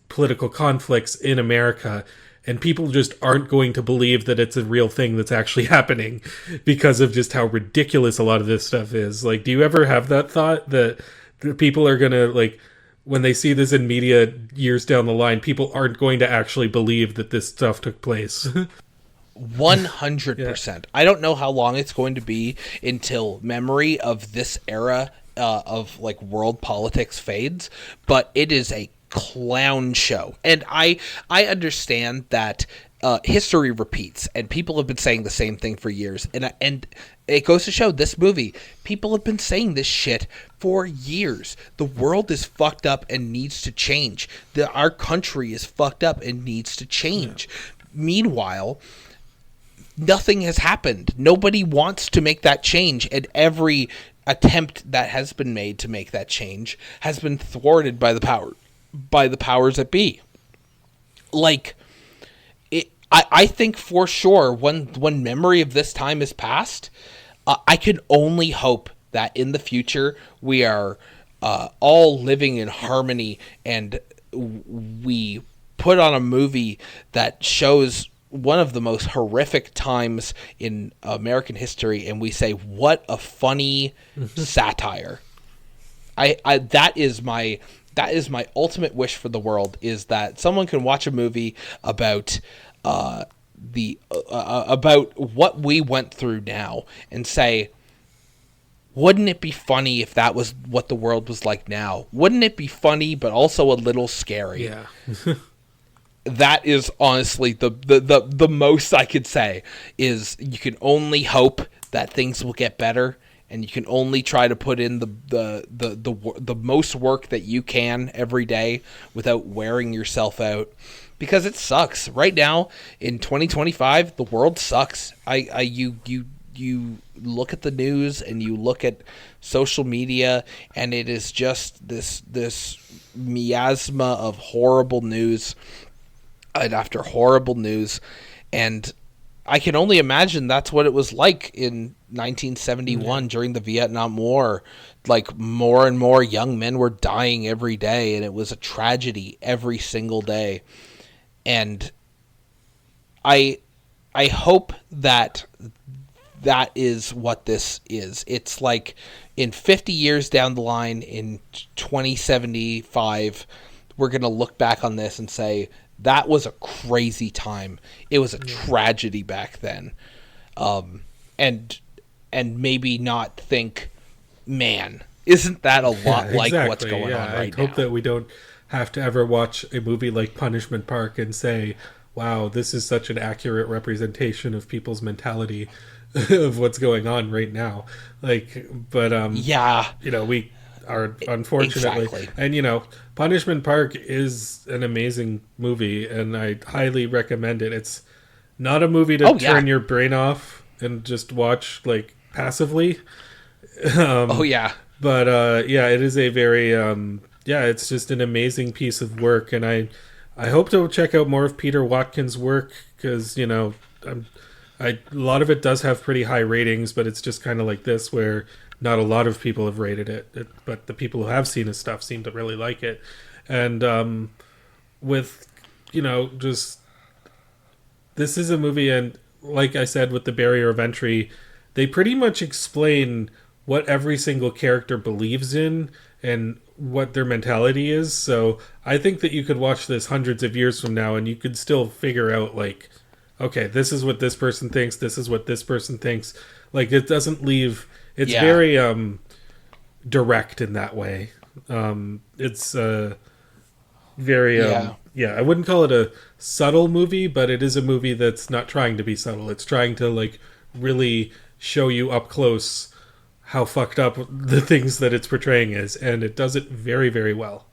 political conflicts in America, and people just aren't going to believe that it's a real thing that's actually happening because of just how ridiculous a lot of this stuff is? Like, do you ever have that thought that people are going to, like, when they see this in media years down the line, people aren't going to actually believe that this stuff took place? 100%. Yeah. I don't know how long it's going to be until memory of this era of like world politics fades, but it is a clown show. And I understand that history repeats, and people have been saying the same thing for years. And it goes to show, this movie, people have been saying this shit for years. The world is fucked up and needs to change. Our country is fucked up and needs to change. Yeah. Meanwhile, nothing has happened. Nobody wants to make that change, and every attempt that has been made to make that change has been thwarted by the powers that be. Like, I think for sure when memory of this time is past, I can only hope that in the future we are all living in harmony, and we put on a movie that shows one of the most horrific times in American history, and we say, what a funny satire. That is my ultimate wish for the world, is that someone can watch a movie about about what we went through now and say, wouldn't it be funny if that was what the world was like now? Wouldn't it be funny but also a little scary? Yeah. That is honestly the most I could say, is you can only hope that things will get better, and you can only try to put in the most work that you can every day without wearing yourself out, because it sucks right now in 2025. The world sucks. You look at the news and you look at social media, and it is just this miasma of horrible news and after horrible news. And I can only imagine that's what it was like in 1971 during the Vietnam War. Like, more and more young men were dying every day, and it was a tragedy every single day. And I hope that is what this is. It's like in 50 years down the line, in 2075, we're going to look back on this and say, that was a crazy time. It was a tragedy back then. And maybe not think, man, isn't that a lot like what's going on right now? I hope that we don't have to ever watch a movie like Punishment Park and say, wow, this is such an accurate representation of people's mentality of what's going on right now. Like, but we are, unfortunately, and Punishment Park is an amazing movie, and I highly recommend it. It's not a movie to turn your brain off and just watch like passively. But it is a very it's just an amazing piece of work, and I hope to check out more of Peter Watkins' work, because a lot of it does have pretty high ratings, but it's just kind of like this, where not a lot of people have rated it, but the people who have seen his stuff seem to really like it. And with just, this is a movie, and like I said, with the barrier of entry, they pretty much explain what every single character believes in and what their mentality is. So I think that you could watch this hundreds of years from now and you could still figure out, like, okay, this is what this person thinks, this is what this person thinks. Like, it doesn't leave, it's very direct in that way. It's very I wouldn't call it a subtle movie, but it is a movie that's not trying to be subtle. It's trying to, like, really show you up close how fucked up the things that it's portraying is, and it does it very, very well.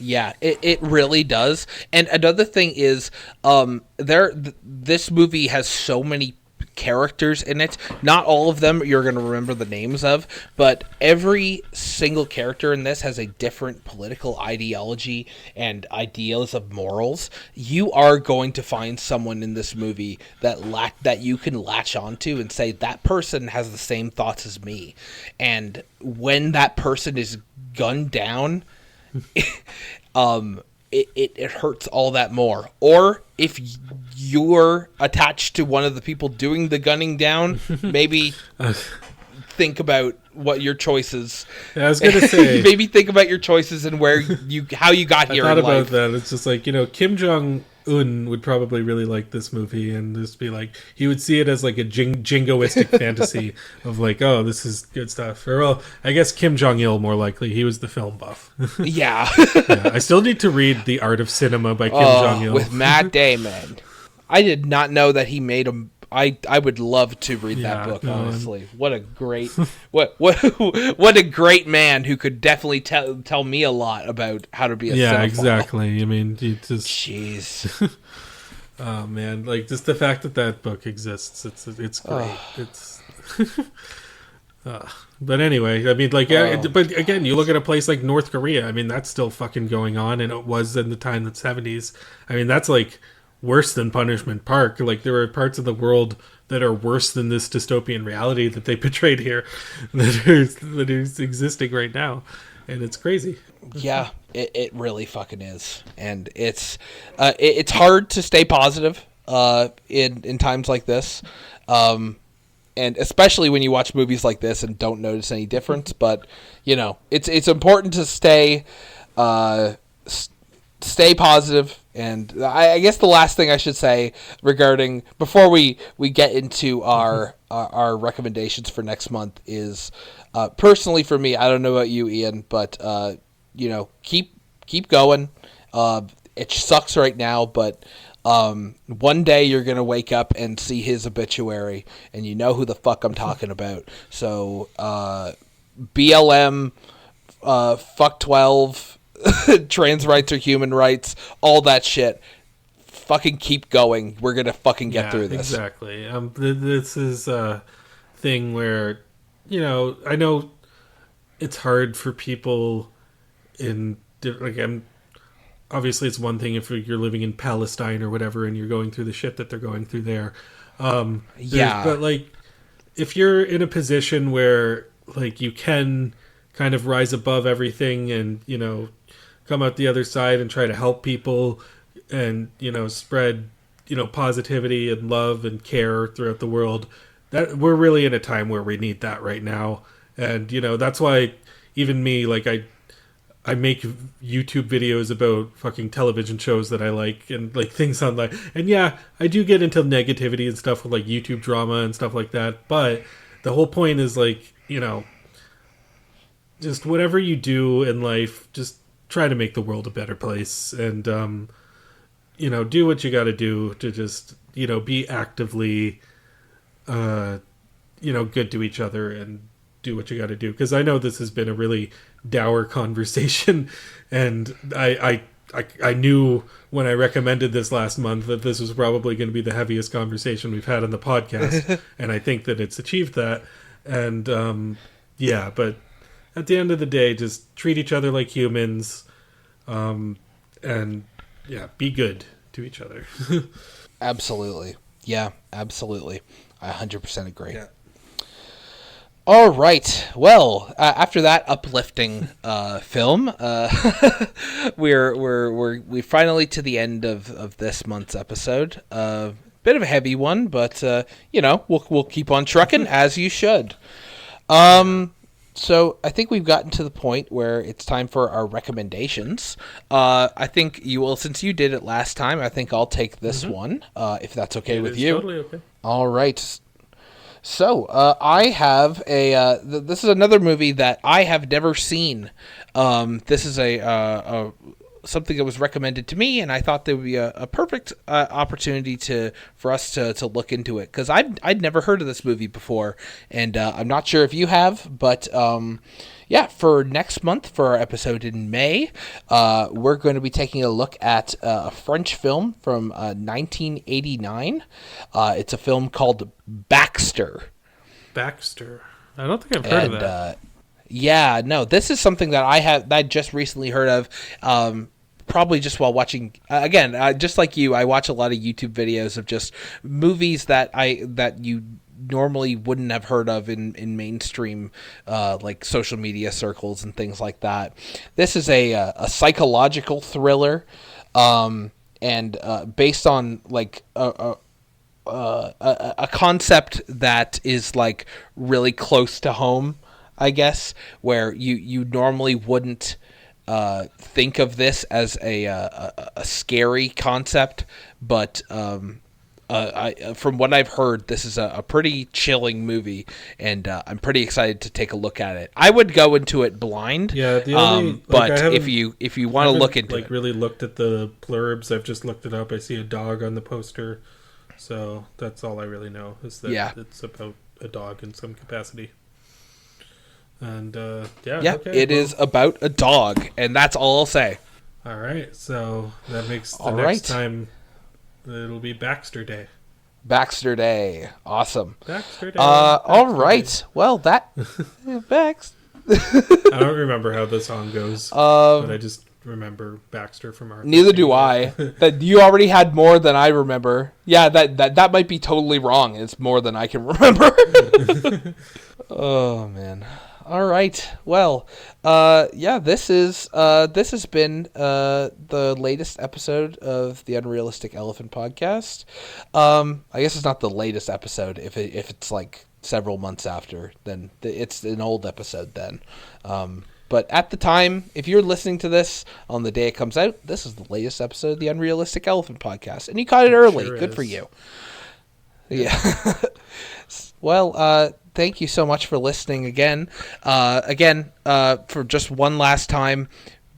Yeah, it really does. And another thing is, this movie has so many characters in it. Not all of them you're going to remember the names of, but every single character in this has a different political ideology and ideals of morals. You are going to find someone in this movie that you can latch onto and say, that person has the same thoughts as me. And when that person is gunned down, it hurts all that more. Or if you're attached to one of the people doing the gunning down, maybe think about what your choices. Yeah, I was gonna say, maybe think about your choices and how you got here. I thought about that. It's just like, Kim Jong-un would probably really like this movie, and just be like, he would see it as like a jingoistic fantasy of like, oh, this is good stuff. Or, well, I guess Kim Jong-il more likely. He was the film buff. Yeah. I still need to read The Art of Cinema by Kim Jong-il with Matt Damon. I did not know that he made a. I would love to read that book. Honestly, what a great what a great man who could definitely tell me a lot about how to be a cinephile. Yeah, exactly. I mean, you just jeez. Oh man, like, just the fact that book exists, it's great. It's but anyway, I mean, like, but again, you look at a place like North Korea. I mean, that's still fucking going on, and it was in the time, the 70s. I mean, that's like worse than Punishment Park. Like, there are parts of the world that are worse than this dystopian reality that they portrayed here that is existing right now, and it's crazy. Yeah, it really fucking is, and it's hard to stay positive in times like this, and especially when you watch movies like this and don't notice any difference. But it's important to stay positive. And I guess the last thing I should say before we get into our recommendations for next month is, personally for me, I don't know about you, Ian, but keep going. It sucks right now, but One day you're going to wake up and see his obituary, and you know who the fuck I'm talking about. So, BLM, fuck 12, trans rights are human rights, all that shit. Fucking keep going. We're going to fucking get through this. Exactly. This is a thing where, I know it's hard for people obviously it's one thing if you're living in Palestine or whatever and you're going through the shit that they're going through there. But like, if you're in a position where like you can kind of rise above everything and, come out the other side and try to help people and, spread, positivity and love and care throughout the world, that we're really in a time where we need that right now. And, that's why even me, like I make YouTube videos about fucking television shows that I like and like things online. And yeah, I do get into negativity and stuff with like YouTube drama and stuff like that. But the whole point is like, just whatever you do in life, just try to make the world a better place and, do what you got to do to just, be actively, good to each other and do what you got to do. Because I know this has been a really dour conversation, and I knew when I recommended this last month that this was probably going to be the heaviest conversation we've had on the podcast, and I think that it's achieved that. And but at the end of the day, just treat each other like humans, and be good to each other. Absolutely. Yeah, absolutely. I 100% agree. Yeah. All right. Well, after that uplifting film, we're finally to the end of this month's episode. Bit of a heavy one, but we'll keep on trucking as you should. So I think we've gotten to the point where it's time for our recommendations. I think you will, since you did it last time. I think I'll take this one, if that's okay with you. Totally okay. All right. So, I have this is another movie that I have never seen. This is a something that was recommended to me, and I thought there would be a perfect opportunity for us to look into it, because I'd never heard of this movie before, and I'm not sure if you have, but for next month, for our episode in May, we're going to be taking a look at a French film from 1989. It's a film called Baxter. Baxter. I don't think I've heard of that. This is something that I just recently heard of. Probably just while watching, again, just like you, I watch a lot of YouTube videos of just movies that you normally wouldn't have heard of in mainstream like social media circles and things like that. This is a psychological thriller, and based on like a concept that is like really close to home, I guess, where you normally wouldn't think of this as a scary concept, but from what I've heard, this is a pretty chilling movie, and I'm pretty excited to take a look at it. I would go into it blind, but if you want to look into it, really looked at the blurbs. I've just looked it up. I see a dog on the poster, so that's all I really know is that it's about a dog in some capacity. And it is about a dog, and that's all I'll say. All right, so that makes the next time it'll be Baxter Day. Baxter Day, awesome. Baxter Day. All right, well that Baxter. I don't remember how the song goes, but I just remember Baxter from our. Neither do I. That you already had more than I remember. Yeah, that might be totally wrong. It's more than I can remember. Oh man. All right. Well, this has been the latest episode of the Unrealistic Elephant Podcast. I guess it's not the latest episode. If it's like several months after, then it's an old episode then. But at the time, if you're listening to this on the day it comes out, this is the latest episode of the Unrealistic Elephant Podcast, and you caught it early. Sure. Good for you. Yeah. Well, thank you so much for listening again. For just one last time,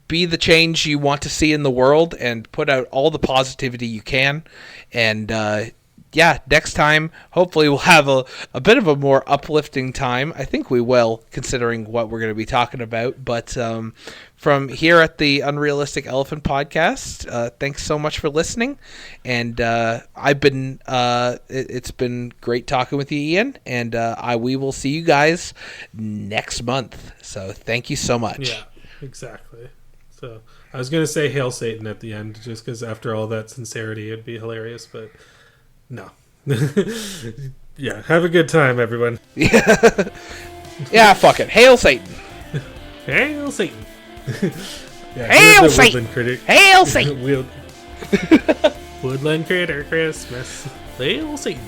be the change you want to see in the world and put out all the positivity you can. And next time, hopefully we'll have a bit of a more uplifting time. I think we will, considering what we're going to be talking about. But from here at the Unrealistic Elephant Podcast, thanks so much for listening. And it's been great talking with you, Ian. And we will see you guys next month. So thank you so much. Yeah, exactly. So I was going to say Hail Satan at the end, just because after all that sincerity, it'd be hilarious, but no. Yeah, have a good time, everyone. Yeah, fuck it. Hail Satan. Hail Satan. Yeah, Hail Satan. Hail Satan. Woodland Critter Christmas. Hail Satan.